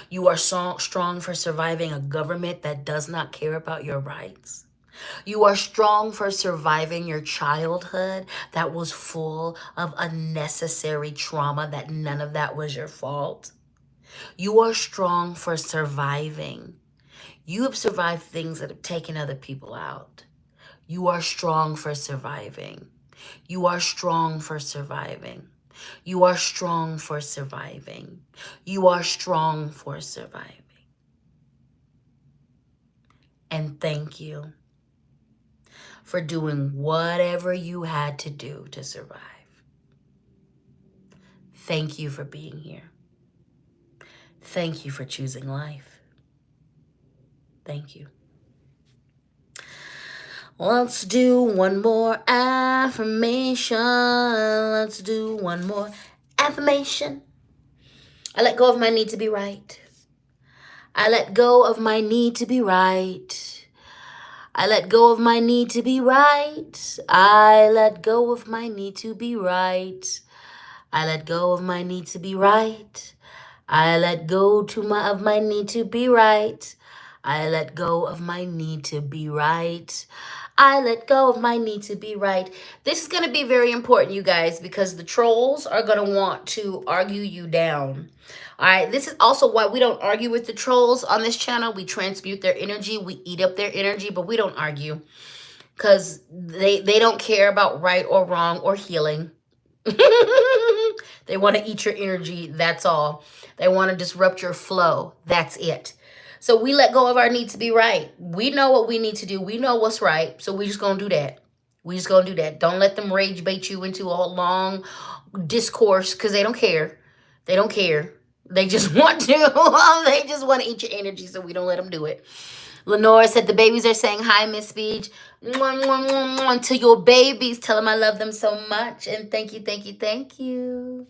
You are strong for surviving a government that does not care about your rights. You are strong for surviving your childhood that was full of unnecessary trauma, that none of that was your fault. You are strong for surviving. You have survived things that have taken other people out. You are strong for surviving. You are strong for surviving. You are strong for surviving. You are strong for surviving. And thank you for doing whatever you had to do to survive. Thank you for being here. Thank you for choosing life. Thank you. Let's do one more affirmation. Let's do one more affirmation. I let go of my need to be right. I let go of my need to be right. I let go of my need to be right. I let go of my need to be right. I let go of my need to be right. I let go of my need to be right. I let go of my need to be right. I let go of my need to be right. This is going to be very important, you guys, because the trolls are going to want to argue you down. All right, this is also why we don't argue with the trolls on this channel. We transmute their energy. We eat up their energy, but we don't argue because they don't care about right or wrong or healing. They want to eat your energy. That's all. They want to disrupt your flow. That's it. So we let go of our need to be right. We know what we need to do. We know what's right. So we just going to do that. We just going to do that. Don't let them rage bait you into a long discourse because they don't care. They don't care. They just want to. They just want to eat your energy, so we don't let them do it. Lenora said the babies are saying hi, Miss Beach. Mwah, mwah, mwah, mwah. To your babies, tell them I love them so much. And thank you, thank you, thank you.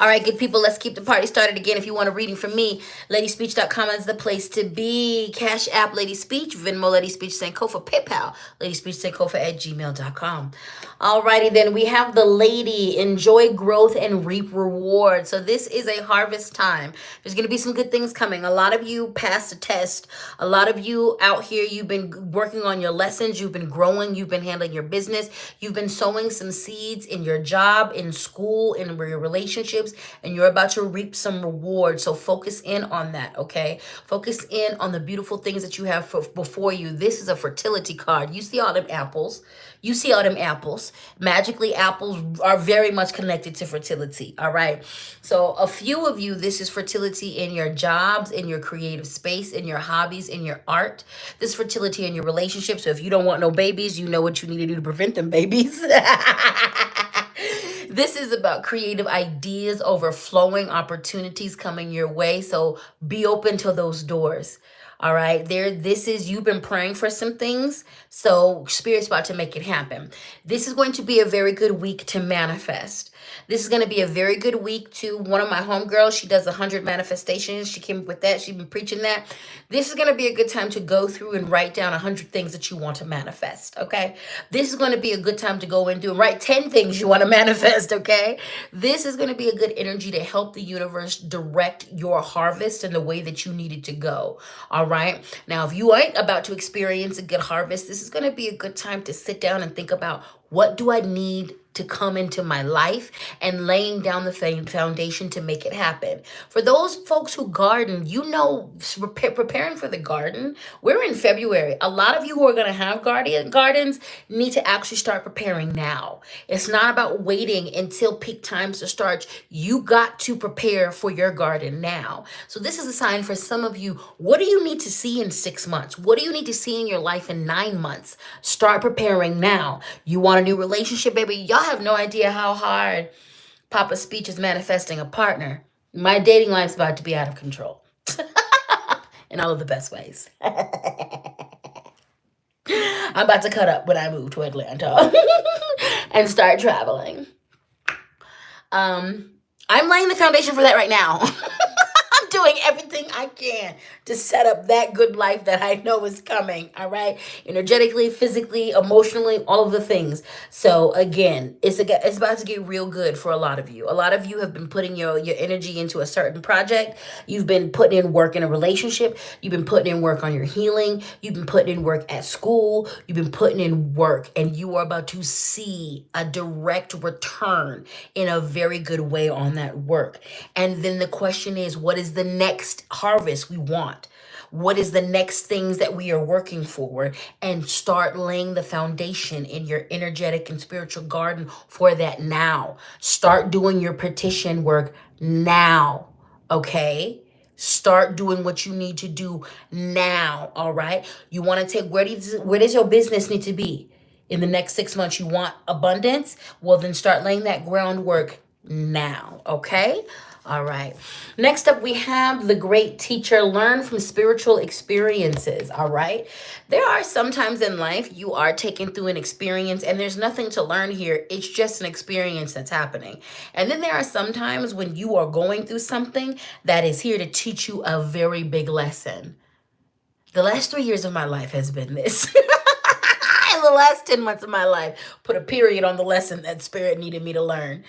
All right, good people, let's keep the party started again. If you want a reading from me, ladyspeech.com is the place to be. Cash App, Lady Speech, Venmo, Lady Speech, Sankofa, PayPal, ladyspeech, @gmail.com. All righty, then we have the lady, enjoy growth and reap reward. So this is a harvest time. There's going to be some good things coming. A lot of you passed a test. A lot of you out here, you've been working on your lessons. You've been growing. You've been handling your business. You've been sowing some seeds in your job, in school, in your relationships, and you're about to reap some reward. So focus in on that, okay? Focus in on the beautiful things that you have before you. This is a fertility card. You see all them apples. You see all them apples. Magically, apples are very much connected to fertility, all right? So a few of you, this is fertility in your jobs, in your creative space, in your hobbies, in your art. This fertility in your relationships. So if you don't want no babies, you know what you need to do to prevent them babies. This is about creative ideas, overflowing opportunities coming your way. So be open to those doors. All right, this is, you've been praying for some things, so Spirit's about to make it happen. This is going to be a very good week to manifest. This is going to be a very good week to one of my homegirls. She does 100 manifestations. She came up with that. She's been preaching that. This is going to be a good time to go through and write down 100 things that you want to manifest, okay? This is going to be a good time to go and do and write 10 things you want to manifest, okay? This is going to be a good energy to help the universe direct your harvest in the way that you need it to go, all right? Now, if you ain't about to experience a good harvest, this is going to be a good time to sit down and think about, what do I need to come into my life, and laying down the foundation to make it happen. For those folks who garden, you know, preparing for the garden, we're in February. A lot of you who are going to have gardens need to actually start preparing now. It's not about waiting until peak times to start. You got to prepare for your garden now. So this is a sign for some of you. What do you need to see in 6 months? What do you need to see in your life in 9 months? Start preparing now. You want a new relationship, baby? Y'all have no idea how hard Papa Speech is manifesting a partner. My dating life's about to be out of control. In all of the best ways. I'm about to cut up when I move to Atlanta and start traveling. I'm laying the foundation for that right now. I'm doing everything I can to set up that good life that I know is coming, all right? Energetically, physically, emotionally, all of the things. So again, it's about to get real good for a lot of you. A lot of you have been putting your energy into a certain project. You've been putting in work in a relationship. You've been putting in work on your healing. You've been putting in work at school. You've been putting in work, and you are about to see a direct return in a very good way on that work. And then the question is, what is the next harvest we want? What is the next things that we are working for? And start laying the foundation in your energetic and spiritual garden for that now. Start doing your petition work now, okay? Start doing what you need to do now, all right? You want to take, where does your business need to be? In the next 6 months, you want abundance? Well, then start laying that groundwork now, okay? All right. Next up, we have the great teacher. Learn from spiritual experiences. All right. There are some times in life you are taken through an experience and there's nothing to learn here. It's just an experience that's happening. And then there are some times when you are going through something that is here to teach you a very big lesson. The last 3 years of my life has been this. In the last 10 months of my life, put a period on the lesson that Spirit needed me to learn.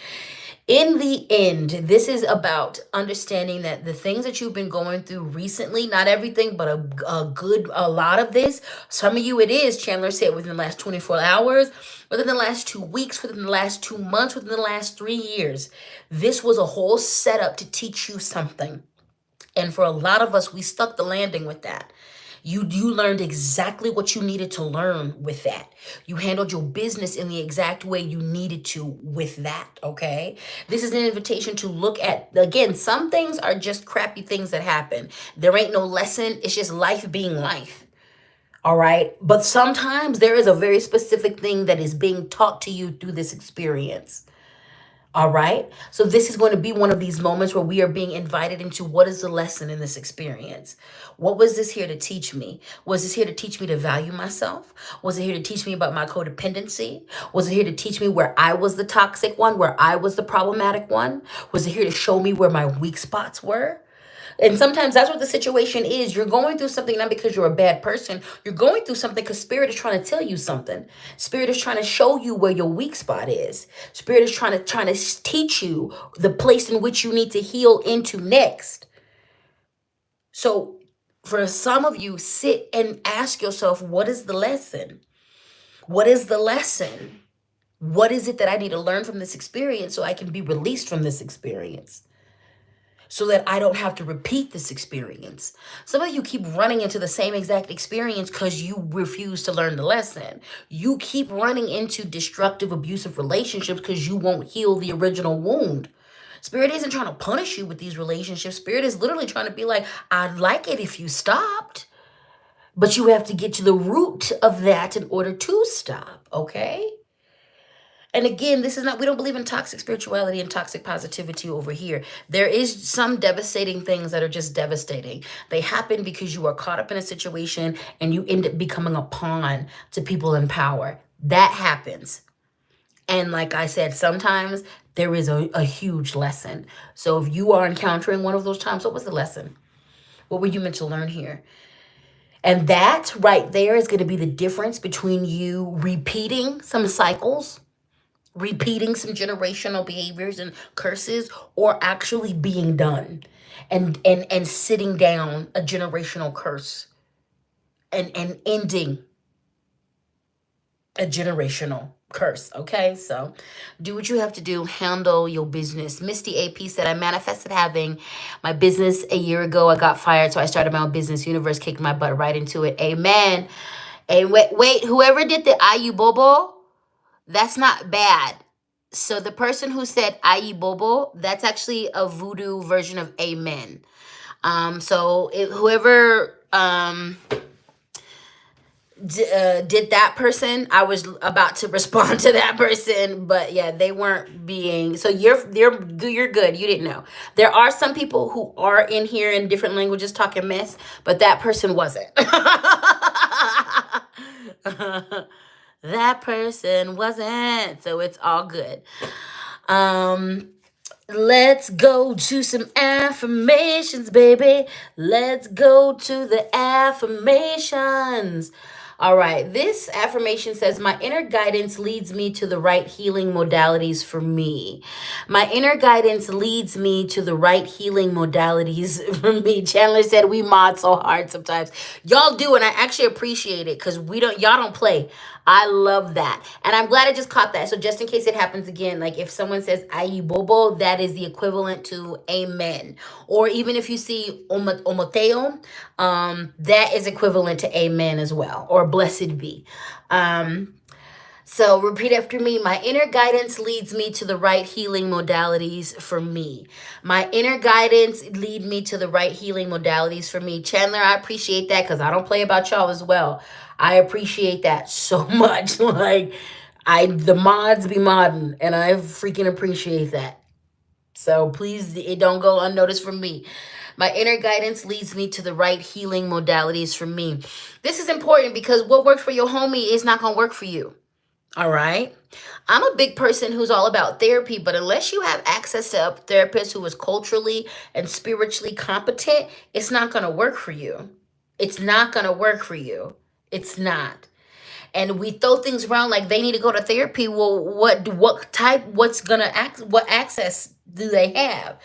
In the end, this is about understanding that the things that you've been going through recently, not everything, but a lot of this, some of you it is, Chandler said, within the last 24 hours, within the last 2 weeks, within the last 2 months, within the last 3 years. This was a whole setup to teach you something. And for a lot of us, we stuck the landing with that. You learned exactly what you needed to learn with that. You handled your business in the exact way you needed to with that, okay? This is an invitation to look at, again, some things are just crappy things that happen. There ain't no lesson. It's just life being life, all right? But sometimes there is a very specific thing that is being taught to you through this experience. All right. So this is going to be one of these moments where we are being invited into what is the lesson in this experience? What was this here to teach me? Was this here to teach me to value myself? Was it here to teach me about my codependency? Was it here to teach me where I was the toxic one, where I was the problematic one? Was it here to show me where my weak spots were? And sometimes that's what the situation is. You're going through something not because you're a bad person. You're going through something because Spirit is trying to tell you something. Spirit is trying to show you where your weak spot is. Spirit is trying to teach you the place in which you need to heal into next. So for some of you, sit and ask yourself, what is the lesson? What is the lesson? What is it that I need to learn from this experience so I can be released from this experience? So that I don't have to repeat this experience. Some of you keep running into the same exact experience because you refuse to learn the lesson. You keep running into destructive, abusive relationships because you won't heal the original wound. Spirit isn't trying to punish you with these relationships. Spirit is literally trying to be like, I'd like it if you stopped. But you have to get to the root of that in order to stop, okay? And again, this is not, we don't believe in toxic spirituality and toxic positivity over here. There is some devastating things that are just devastating. They happen because you are caught up in a situation and you end up becoming a pawn to people in power. That happens. And like I said, sometimes there is a huge lesson. So if you are encountering one of those times, what was the lesson? What were you meant to learn here? And that right there is going to be the difference between you repeating some cycles, repeating some generational behaviors and curses, or actually being done and sitting down a generational curse and ending a generational curse. Okay, so do what you have to do, handle your business. Misty AP said, I manifested having my business a year ago. I got fired, so I started my own business. Universe kicked my butt right into it. Amen. And wait, whoever did the Ayu Bobo, that's not bad. So the person who said Ayi Bobo, that's actually a voodoo version of amen. So whoever did that person, I was about to respond to that person, but yeah, they weren't being, so you're good. You didn't know. There are some people who are in here in different languages talking mess, but that person wasn't. That person wasn't, so it's all good. Let's go to some affirmations, baby. Let's go to the affirmations. All right, this affirmation says, my inner guidance leads me to the right healing modalities for me. My inner guidance leads me to the right healing modalities for me. Chandler said, we mod so hard sometimes. Y'all do, and I actually appreciate it because y'all don't play. I love that. And I'm glad I just caught that. So just in case it happens again, like if someone says Ayi Bobo, that is the equivalent to amen. Or even if you see Omoteo, that is equivalent to amen as well. Or blessed be. So repeat after me. My inner guidance leads me to the right healing modalities for me. My inner guidance lead me to the right healing modalities for me. Chandler, I appreciate that because I don't play about y'all as well. I appreciate that so much. Like the mods be modding, and I freaking appreciate that. So please, it don't go unnoticed from me. My inner guidance leads me to the right healing modalities for me. This is important because what works for your homie is not going to work for you. All right. I'm a big person who's all about therapy, but unless you have access to a therapist who is culturally and spiritually competent, it's not going to work for you. It's not going to work for you. It's not. And we throw things around like they need to go to therapy. Well, what access do they have?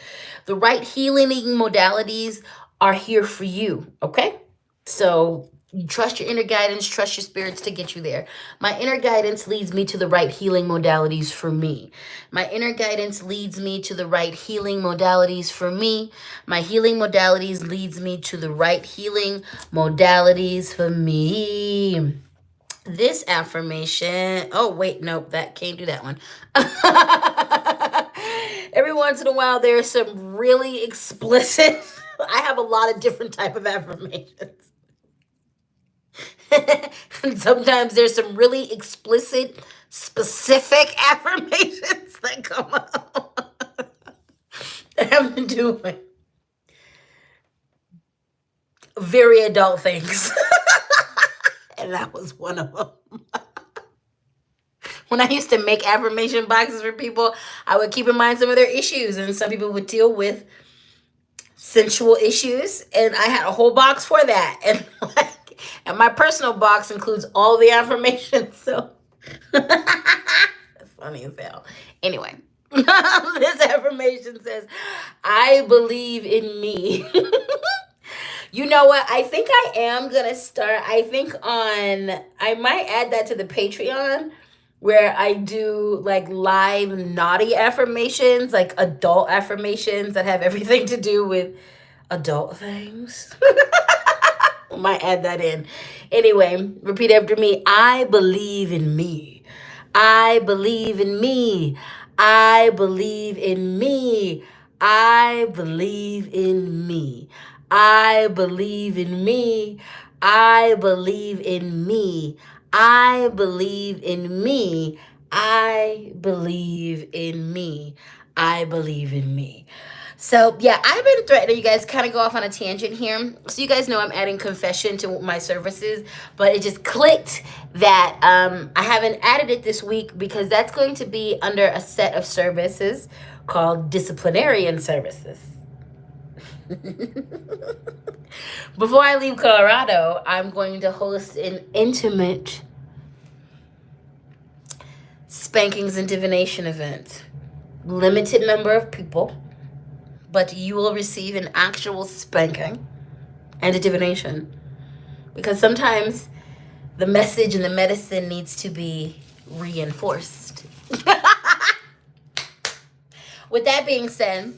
The right healing modalities are here for you. Okay. So you trust your inner guidance, trust your spirits to get you there. My inner guidance leads me to the right healing modalities for me. My inner guidance leads me to the right healing modalities for me. My healing modalities leads me to the right healing modalities for me. This affirmation, oh wait, nope, that can't do that one. Every once in a while, there's some really explicit, I have a lot of different type of affirmations. And sometimes there's some really explicit specific affirmations that come up. I've been doing very adult things. And that was one of them. When I used to make affirmation boxes for people, I would keep in mind some of their issues, and some people would deal with sensual issues, and I had a whole box for that. And and my personal box includes all the affirmations. So that's funny as hell. Anyway, this affirmation says, "I believe in me." You know what? I think I am going to start. I might add that to the Patreon, where I do like live naughty affirmations, like adult affirmations that have everything to do with adult things. I might add that in. Anyway, repeat after me. I believe in me. I believe in me. I believe in me. I believe in me. I believe in me. I believe in me. I believe in me. I believe in me. I believe in me. So yeah, I've been threatening you guys kind of go off on a tangent here. So you guys know I'm adding confession to my services, but it just clicked that I haven't added it this week because that's going to be under a set of services called disciplinarian services. Before I leave Colorado, I'm going to host an intimate spankings and divination event. Limited number of people, but you will receive an actual spanking and a divination. Because sometimes the message and the medicine needs to be reinforced. With that being said,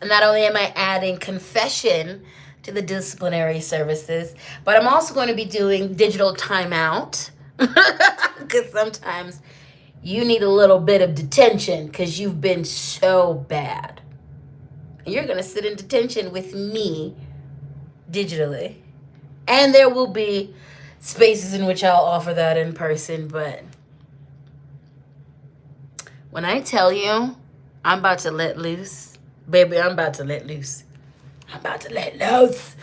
not only am I adding confession to the disciplinary services, but I'm also going to be doing digital timeout. Because sometimes you need a little bit of detention because you've been so bad. And you're going to sit in detention with me digitally. And there will be spaces in which I'll offer that in person. But when I tell you I'm about to let loose, baby, I'm about to let loose. I'm about to let loose.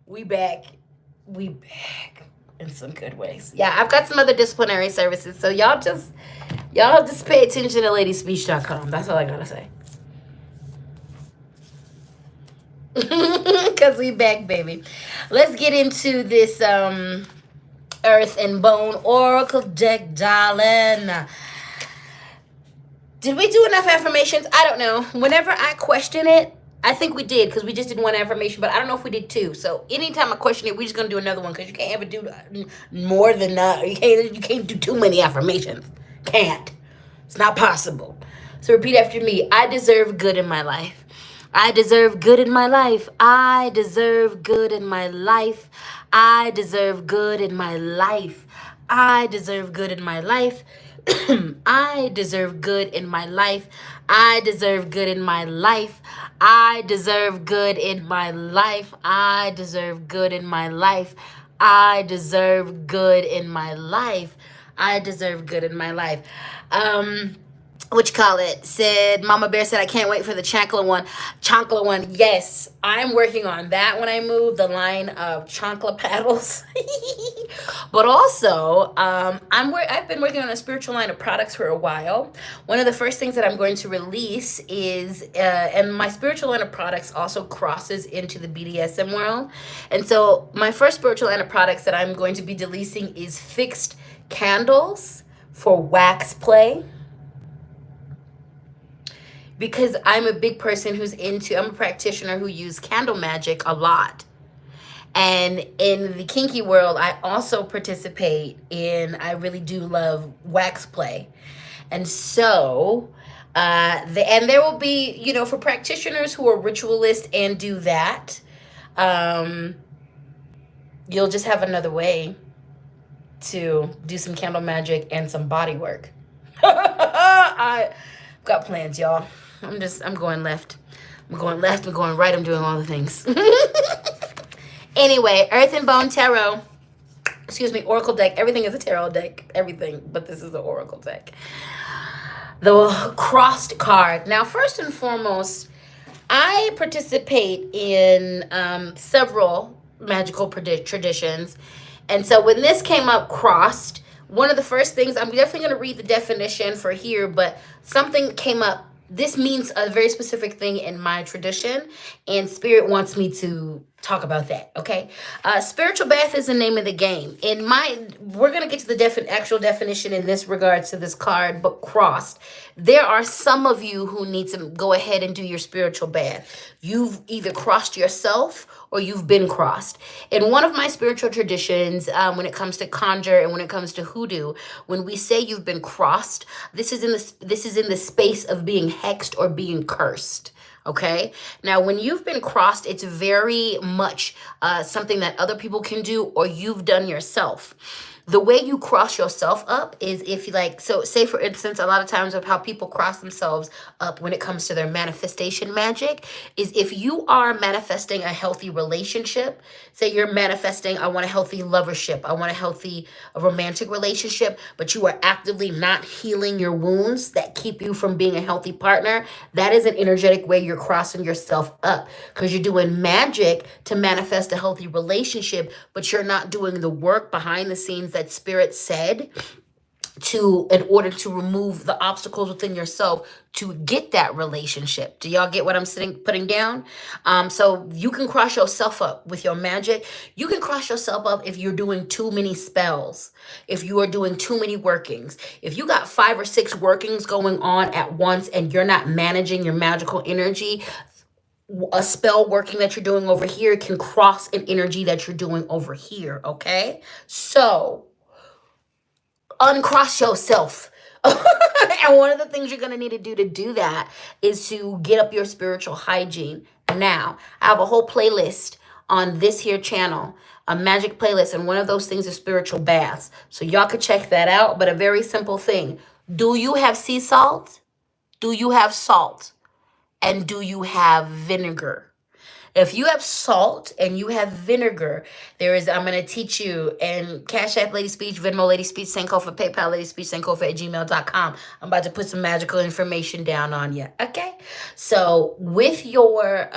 We back. We back in some good ways. Yeah, I've got some other disciplinary services. So y'all just pay attention to ladyspeech.com. That's all I gotta say. Because we back, baby. Let's get into this Earth and Bone Oracle deck, darling. Did we do enough affirmations? I don't know. Whenever I question it, I think we did because we just did one affirmation, but I don't know if we did two. So anytime I question it, we're just going to do another one because you can't ever do more than that. You can't do too many affirmations. Can't. It's not possible. So repeat after me. I deserve good in my life. I deserve good in my life. I deserve good in my life. I deserve good in my life. I deserve good in my life. I deserve good in my life. I deserve good in my life. I deserve good in my life. I deserve good in my life. I deserve good in my life. I deserve good in my life. What you call it? Said Mama Bear said I can't wait for the chancla one. Yes, I'm working on that when I move the line of chancla paddles. But also, I've been working on a spiritual line of products for a while. One of the first things that I'm going to release is, and my spiritual line of products also crosses into the BDSM world. And so my first spiritual line of products that I'm going to be releasing is fixed candles for wax play. Because I'm a big person I'm a practitioner who uses candle magic a lot. And in the kinky world, I also participate I really do love wax play. And so, and there will be, for practitioners who are ritualists and do that, you'll just have another way to do some candle magic and some body work. I've got plans, y'all. I'm going left. I'm going left. I'm going right. I'm doing all the things. Anyway, Earth and Bone Tarot. excuse me, oracle deck. Everything is a tarot deck, everything, but this is the oracle deck. The crossed card. Now, first and foremost, I participate in several magical traditions. And so when this came up, crossed, one of the first things, I'm definitely going to read the definition for here, but something came up. This means a very specific thing in my tradition, and Spirit wants me to talk about that, okay? Spiritual bath is the name of the game. We're going to get to the actual definition in this regards to this card, but crossed. There are some of you who need to go ahead and do your spiritual bath. You've either crossed yourself or you've been crossed. In one of my spiritual traditions, when it comes to conjure and when it comes to hoodoo, when we say you've been crossed, this is in the space of being hexed or being cursed. Okay. Now, when you've been crossed, it's very much something that other people can do or you've done yourself. The way you cross yourself up is if you so say for instance, a lot of times of how people cross themselves up when it comes to their manifestation magic is if you are manifesting a healthy relationship, say you're manifesting, I want a healthy lovership, I want a romantic relationship, but you are actively not healing your wounds that keep you from being a healthy partner, that is an energetic way you're crossing yourself up because you're doing magic to manifest a healthy relationship, but you're not doing the work behind the scenes that Spirit said in order to remove the obstacles within yourself to get that relationship. Do y'all get what I'm putting down? So you can cross yourself up with your magic. You can cross yourself up if you're doing too many spells, if you are doing too many workings. If you got 5 or 6 workings going on at once and you're not managing your magical energy, a spell working that you're doing over here can cross an energy that you're doing over here, okay? So uncross yourself. And one of the things you're going to need to do that is to get up your spiritual hygiene. Now, I have a whole playlist on this here channel, a magic playlist, and one of those things is spiritual baths. So y'all could check that out, but a very simple thing. Do you have sea salt? Do you have salt? And do you have vinegar? If you have salt and you have vinegar, I'm going to teach you, and Cash App Lady Speech, Venmo Lady Speech, Sankofa, PayPal Lady Speech, Sankofa at gmail.com. I'm about to put some magical information down on you, okay? So with your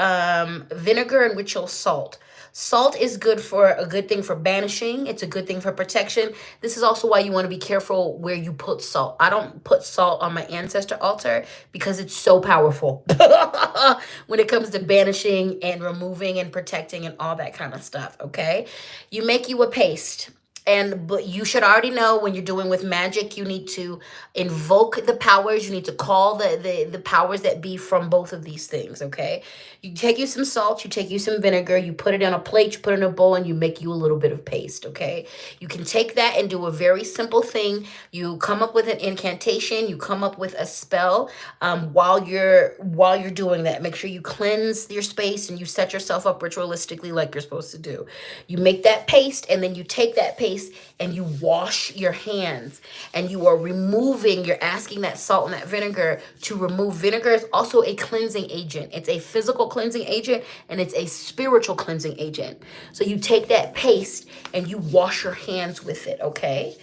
vinegar and with your salt, salt is a good thing for banishing. It's a good thing for protection. This is also why you want to be careful where you put salt. I don't put salt on my ancestor altar because it's so powerful when it comes to banishing and removing and protecting and all that kind of stuff, okay? You make you a paste. But you should already know when you're doing with magic, you need to invoke the powers. You need to call the powers that be from both of these things, okay? You take you some salt, you take you some vinegar, you put it on a plate, you put it in a bowl, and you make you a little bit of paste, okay? You can take that and do a very simple thing. You come up with an incantation, you come up with a spell while you're doing that. Make sure you cleanse your space and you set yourself up ritualistically like you're supposed to do. You make that paste, and then you take that paste and you wash your hands, and you are you're asking that salt and that vinegar to remove. Vinegar is also a cleansing agent. It's a physical cleansing agent and it's a spiritual cleansing agent. So you take that paste and you wash your hands with it, okay?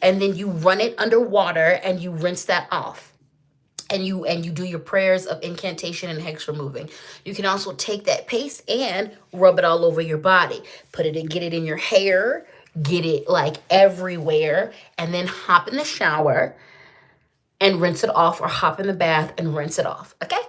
And then you run it under water and you rinse that off. And you do your prayers of incantation and hex removing. You can also take that paste and rub it all over your body. Get it in your hair, get it like everywhere, and then hop in the shower and rinse it off, or hop in the bath and rinse it off, okay?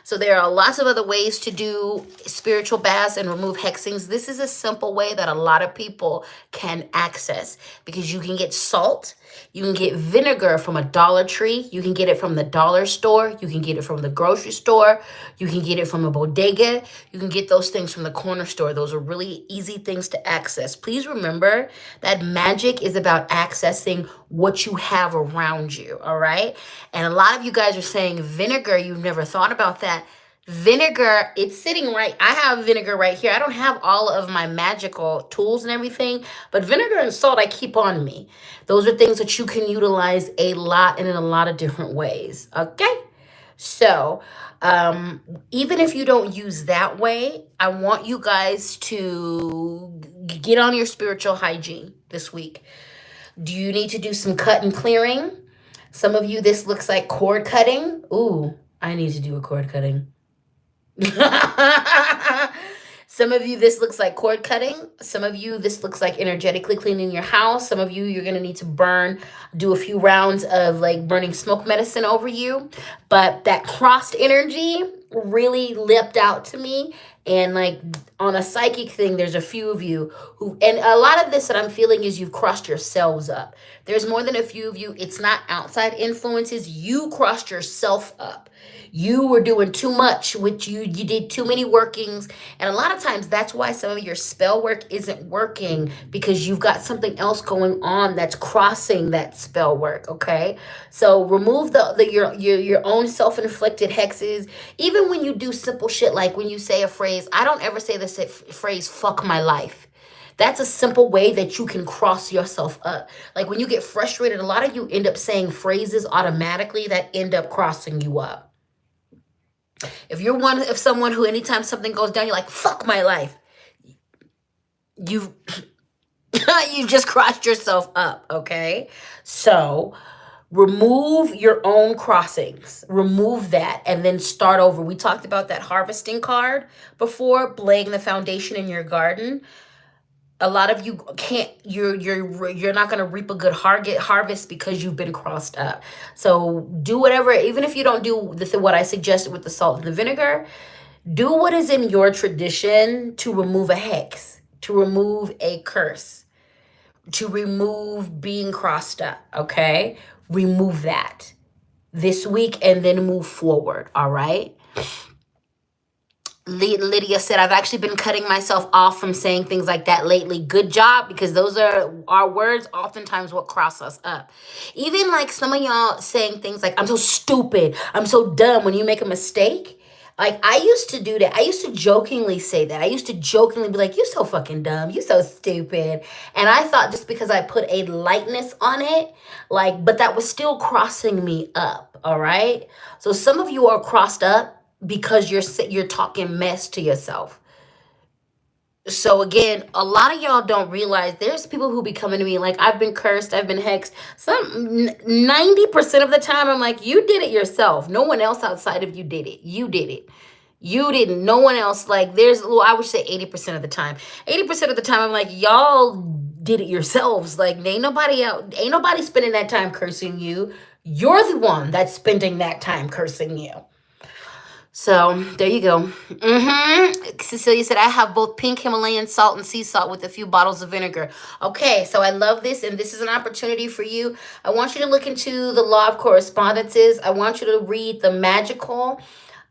So there are lots of other ways to do spiritual baths and remove hexings. This is a simple way that a lot of people can access because you can get salt, you can get vinegar from a Dollar Tree, you can get it from the dollar store, you can get it from the grocery store, you can get it from a bodega, you can get those things from the corner store. Those are really easy things to access. Please remember that magic is about accessing what you have around you, all right? And a lot of you guys are saying vinegar, you've never thought about that. Vinegar, it's sitting right. I have vinegar right here. I don't have all of my magical tools and everything, but vinegar and salt I keep on me. Those are things that you can utilize a lot and in a lot of different ways, okay? So even if you don't use that way, I want you guys to get on your spiritual hygiene. this week. Do you need to do some cut and clearing? Some of you, this looks like cord cutting. Ooh, I need to do a cord cutting. Some of you, this looks like cord cutting. Some of you, this looks like energetically cleaning your house. Some of you, you're going to need to do a few rounds of like burning smoke medicine over you. But that crossed energy really leapt out to me. And like on a psychic thing, there's a few of you who, and a lot of this that I'm feeling is you've crossed yourselves up. There's more than a few of you. It's not outside influences. You crossed yourself up. You were doing too much, which you did too many workings. And a lot of times that's why some of your spell work isn't working, because you've got something else going on that's crossing that spell work. Okay. So remove your own self-inflicted hexes. Even when you do simple shit, like when you say a phrase, I don't ever say this phrase, fuck my life. That's a simple way that you can cross yourself up. Like when you get frustrated, a lot of you end up saying phrases automatically that end up crossing you up. If someone who anytime something goes down, you're like, fuck my life. You've just crossed yourself up, okay? So remove your own crossings. Remove that and then start over. We talked about that harvesting card before, laying the foundation in your garden. A lot of you can't, you're not going to reap a good harvest because you've been crossed up. So do whatever, even if you don't do what I suggested with the salt and the vinegar, do what is in your tradition to remove a hex, to remove a curse, to remove being crossed up, okay? Remove that this week and then move forward, all right? Lydia said, I've actually been cutting myself off from saying things like that lately. Good job, because those are our words, oftentimes what cross us up. Even like some of y'all saying things like, I'm so stupid, I'm so dumb when you make a mistake. Like I used to do that. I used to jokingly say that. I used to jokingly be like, you're so fucking dumb, you're so stupid. And I thought just because I put a lightness on it, like, but that was still crossing me up, all right? So some of you are crossed up because you're talking mess to yourself. So again, a lot of y'all don't realize there's people who be coming to me like, I've been cursed, I've been hexed. 90% of the time I'm like, you did it yourself. No one else outside of you did it. You did it. You didn't. No one else. Like I would say 80% of the time. 80% of the time I'm like, y'all did it yourselves. Like ain't nobody spending that time cursing you. You're the one that's spending that time cursing you. So there you go. Cecilia said, I have both pink Himalayan salt and sea salt with a few bottles of vinegar. Okay, so I love this, and this is an opportunity for you. I want you to look into the law of correspondences. I want you to read the magical,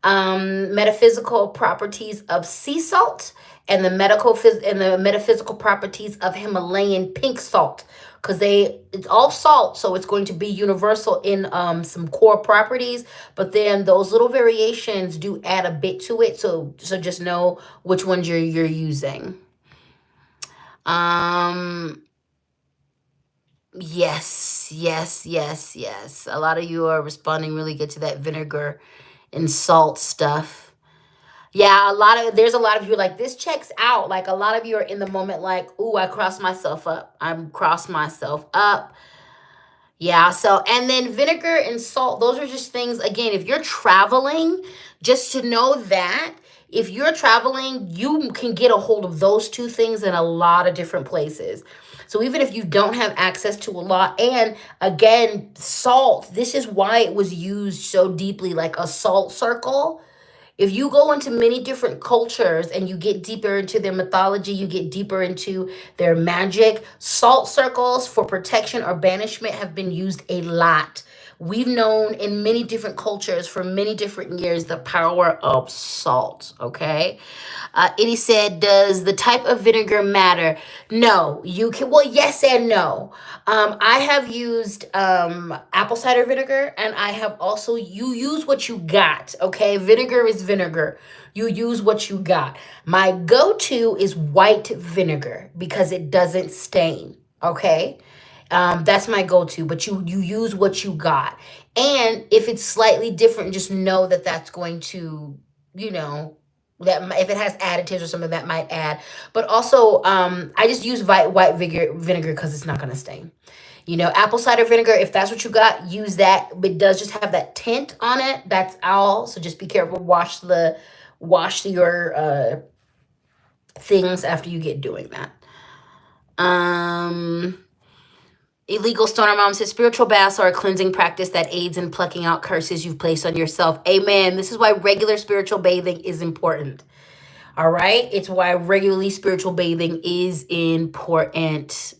metaphysical properties of sea salt and the metaphysical properties of Himalayan pink salt. Because it's all salt, so it's going to be universal in some core properties, but then those little variations do add a bit to it, so just know which ones you're using. Yes. A lot of you are responding really good to that vinegar and salt stuff. Yeah, there's a lot of you like, this checks out. Like a lot of you are in the moment like, ooh, I crossed myself up. Yeah, so, and then vinegar and salt, those are just things, again, if you're traveling, just to know that if you're traveling, you can get a hold of those two things in a lot of different places. So even if you don't have access to a lot, and again, salt, this is why it was used so deeply, like a salt circle. If you go into many different cultures and you get deeper into their mythology, you get deeper into their magic, salt circles for protection or banishment have been used a lot. We've known in many different cultures for many different years the power of salt, okay? Eddie said, does the type of vinegar matter? No, you can, well, yes and no. I have used apple cider vinegar, and I have also, you use what you got, okay? Vinegar is vinegar. You use what you got. My go-to is white vinegar because it doesn't stain, okay? That's my go-to, but you use what you got. And if it's slightly different, just know that that's going to, That if it has additives or something that might add. But also, I just use white vinegar because it's not gonna stain. You know, apple cider vinegar, if that's what you got, use that. But it does just have that tint on it. That's all. So just be careful. Wash your things after you get doing that. Illegal Stoner Mom says spiritual baths are a cleansing practice that aids in plucking out curses you've placed on yourself. Amen. This is why regular spiritual bathing is important. All right. It's why regularly spiritual bathing is important.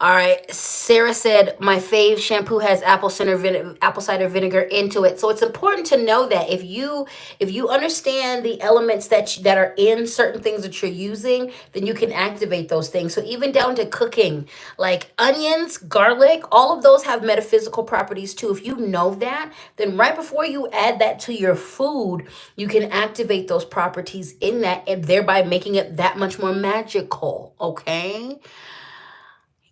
All right. Sarah said my fave shampoo has apple cider vinegar into it. So it's important to know that if you understand the elements that are in certain things that you're using, then you can activate those things. So even down to cooking, like onions, garlic, all of those have metaphysical properties too. If you know that, then right before you add that to your food, you can activate those properties in that and thereby making it that much more magical. Okay.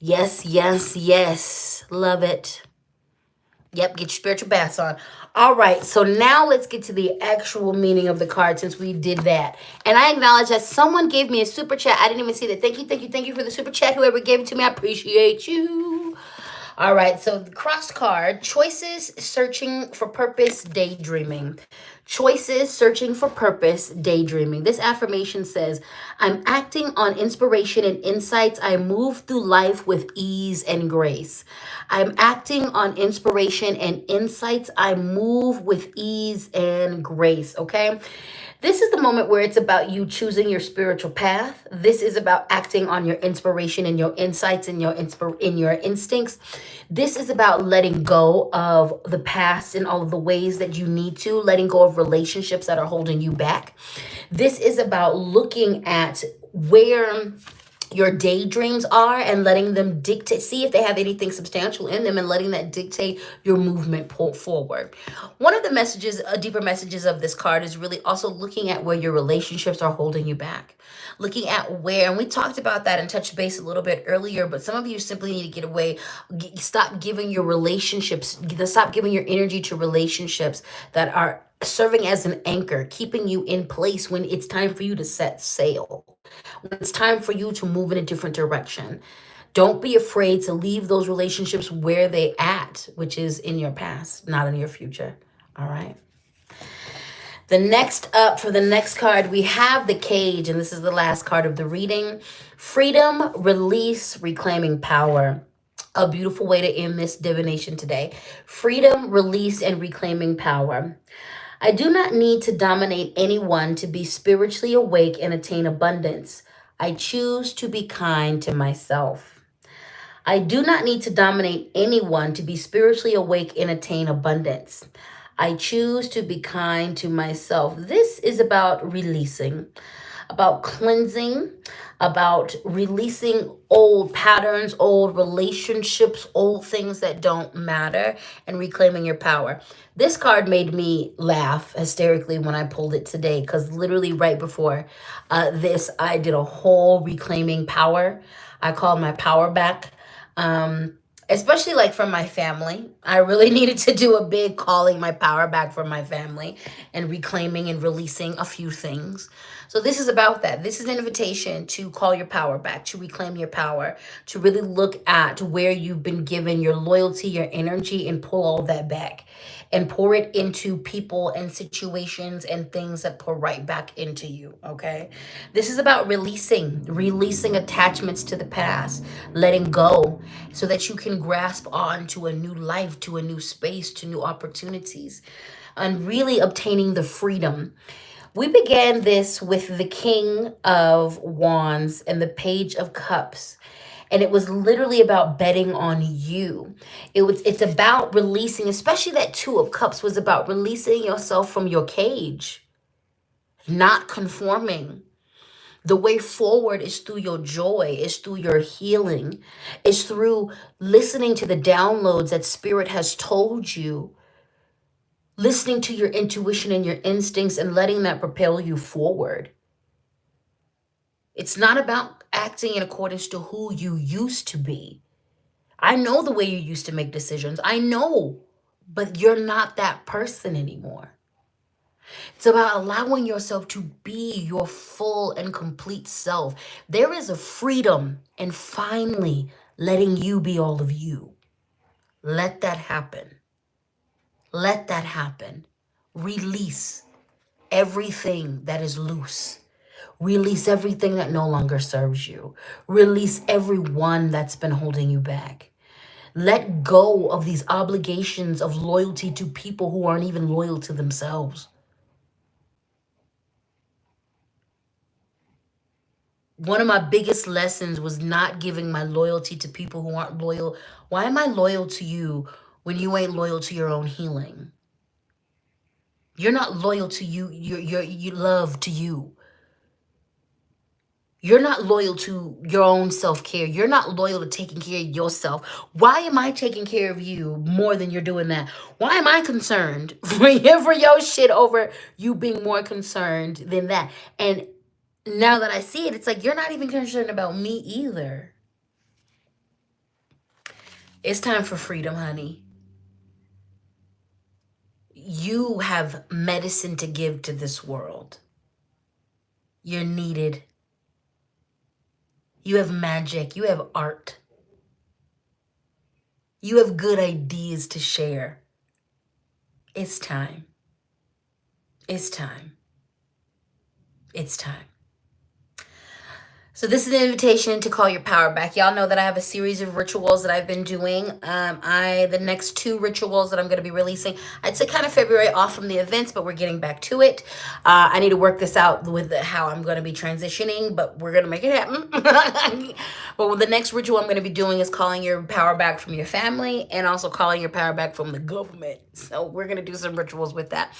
Yes, yes, yes. Love it. Yep, get your spiritual baths on. All right, so now let's get to the actual meaning of the card since we did that. And I acknowledge that someone gave me a super chat. I didn't even see that. Thank you, thank you, thank you for the super chat. Whoever gave it to me, I appreciate you. All right, so the cross card, choices, searching for purpose, daydreaming. Choices, searching for purpose, daydreaming. This affirmation says, I'm acting on inspiration and insights. I move through life with ease and grace. I'm acting on inspiration and insights. I move with ease and grace, okay? This is the moment where it's about you choosing your spiritual path. This is about acting on your inspiration and your insights and in your instincts. This is about letting go of the past and all of the ways that you need to, letting go of relationships that are holding you back. This is about looking at where your daydreams are and letting them dictate, see if they have anything substantial in them and letting that dictate your movement pull forward. One of the messages, deeper messages of this card is really also looking at where your relationships are holding you back. Looking at where, and we talked about that and touched base a little bit earlier, but some of you simply need to get away, stop giving your relationships, stop giving your energy to relationships that are serving as an anchor, keeping you in place when it's time for you to set sail. When it's time for you to move in a different direction. Don't be afraid to leave those relationships where they at, which is in your past, not in your future. All right. The next up for the next card, we have the Cage, and this is the last card of the reading. Freedom, release, reclaiming power. A beautiful way to end this divination today. Freedom, release, and reclaiming power. I do not need to dominate anyone to be spiritually awake and attain abundance. I choose to be kind to myself. I do not need to dominate anyone to be spiritually awake and attain abundance. I choose to be kind to myself. This is about releasing, about cleansing, about releasing old patterns, old relationships, old things that don't matter, and reclaiming your power. This card made me laugh hysterically when I pulled it today because literally right before this, I did a whole reclaiming power. I called my power back. Especially like from my family. I really needed to do a big calling my power back from my family and reclaiming and releasing a few things. So this is about that. This is an invitation to call your power back, to reclaim your power, to really look at where you've been given your loyalty, your energy, and pull all that back and pour it into people and situations and things that pour right back into you, okay? This is about releasing attachments to the past, letting go so that you can grasp on to a new life, to a new space, to new opportunities, and really obtaining the freedom. We began this with the King of Wands and the Page of Cups. And it was literally about betting on you. It's about releasing, especially that Two of Cups was about releasing yourself from your cage, not conforming. The way forward is through your joy, is through your healing, is through listening to the downloads that Spirit has told you, listening to your intuition and your instincts and letting that propel you forward. It's not about acting in accordance to who you used to be. I know the way you used to make decisions. I know, but you're not that person anymore. It's about allowing yourself to be your full and complete self. There is a freedom in finally letting you be all of you. Let that happen. Let that happen. Release everything that is loose. Release everything that no longer serves you. Release everyone that's been holding you back. Let go of these obligations of loyalty to people who aren't even loyal to themselves. One of my biggest lessons was not giving my loyalty to people who aren't loyal. Why am I loyal to you when you ain't loyal to your own healing? You're not loyal to you love to you. You're not loyal to your own self-care. You're not loyal to taking care of yourself. Why am I taking care of you more than you're doing that? Why am I concerned for your shit over you being more concerned than that? And now that I see it, it's like, you're not even concerned about me either. It's time for freedom, honey. You have medicine to give to this world. You're needed. You have magic. You have art. You have good ideas to share. It's time. It's time. It's time. So this is an invitation to call your power back. Y'all know that I have a series of rituals that I've been doing. The next 2 rituals that I'm going to be releasing, I took kind of February off from the events, but we're getting back to it. I need to work this out with how I'm going to be transitioning, but we're going to make it happen. But the next ritual I'm going to be doing is calling your power back from your family and also calling your power back from the government. So we're going to do some rituals with that.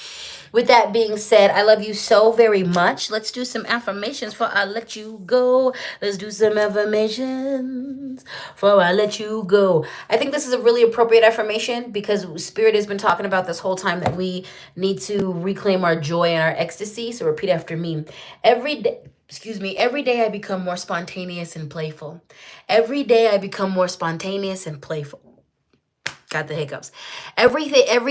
With that being said, I love you so very much. Let's do some affirmations before I let you go. Let's do some affirmations before I let you go. I think this is a really appropriate affirmation because Spirit has been talking about this whole time that we need to reclaim our joy and our ecstasy. So repeat after me. Every day I become more spontaneous and playful. Every day I become more spontaneous and playful. Got the hiccups. Every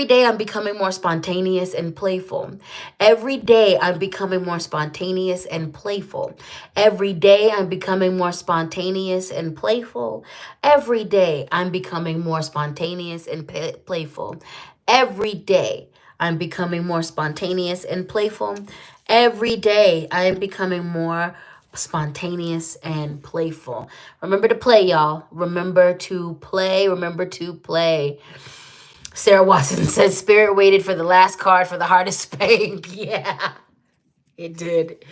day I'm becoming more spontaneous and playful. Every day I'm becoming more spontaneous and playful. Every day I'm becoming more spontaneous and playful. Every day I'm becoming more spontaneous and playful. Every day I'm becoming more spontaneous and playful. Every day I am becoming more spontaneous and playful. Remember to play, y'all. Remember to play. Remember to play. Sarah Watson says, Spirit waited for the last card for the hardest spank. Yeah, it did.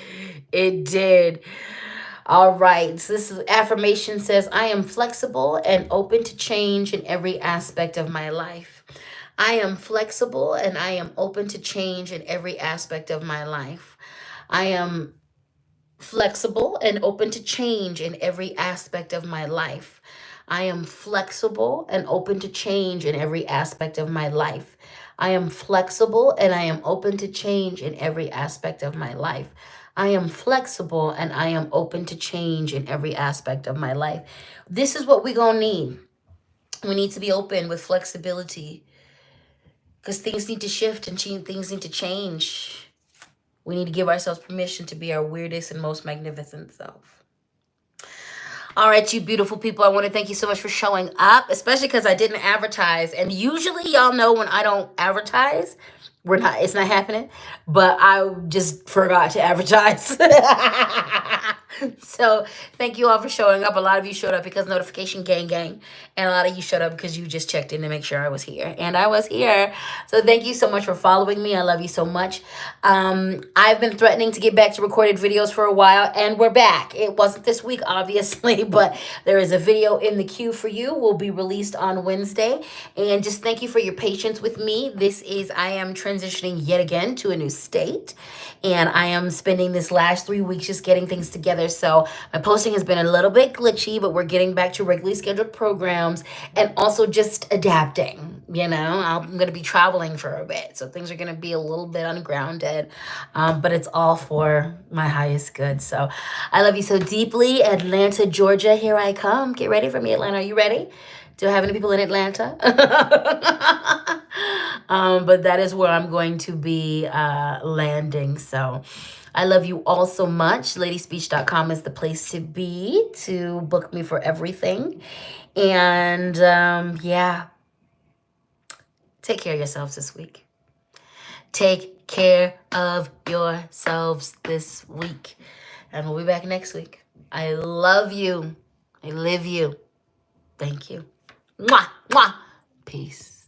It did. All right. So this affirmation says, I am flexible and open to change in every aspect of my life. I am flexible and I am open to change in every aspect of my life. I am flexible and open to change in every aspect of my life. I am flexible and open to change in every aspect of my life. I am flexible and I am open to change in every aspect of my life. I am flexible and I am open to change in every aspect of my life. This is what we're going to need. We need to be open with flexibility because things need to shift and things need to change. We need to give ourselves permission to be our weirdest and most magnificent self. All right, you beautiful people, I want to thank you so much for showing up, especially because I didn't advertise. And usually y'all know when I don't advertise, it's not happening. But I just forgot to advertise. So thank you all for showing up. A lot of you showed up because notification gang. And a lot of you showed up because you just checked in to make sure I was here. And I was here. So thank you so much for following me. I love you so much. I've been threatening to get back to recorded videos for a while. And we're back. It wasn't this week, obviously. But there is a video in the queue for you. Will be released on Wednesday. And just thank you for your patience with me. I am transitioning yet again to a new state. And I am spending this last 3 weeks just getting things together. So my posting has been a little bit glitchy, but we're getting back to regularly scheduled programs and also just adapting. You know, I'm going to be traveling for a bit. So things are going to be a little bit ungrounded, but it's all for my highest good. So I love you so deeply. Atlanta, Georgia, here I come. Get ready for me, Atlanta. Are you ready? Do I have any people in Atlanta? But that is where I'm going to be landing. So I love you all so much. Ladyspeech.com is the place to be to book me for everything. And yeah, take care of yourselves this week. Take care of yourselves this week. And we'll be back next week. I love you. I live you. Thank you. Mwah, mwah. Peace.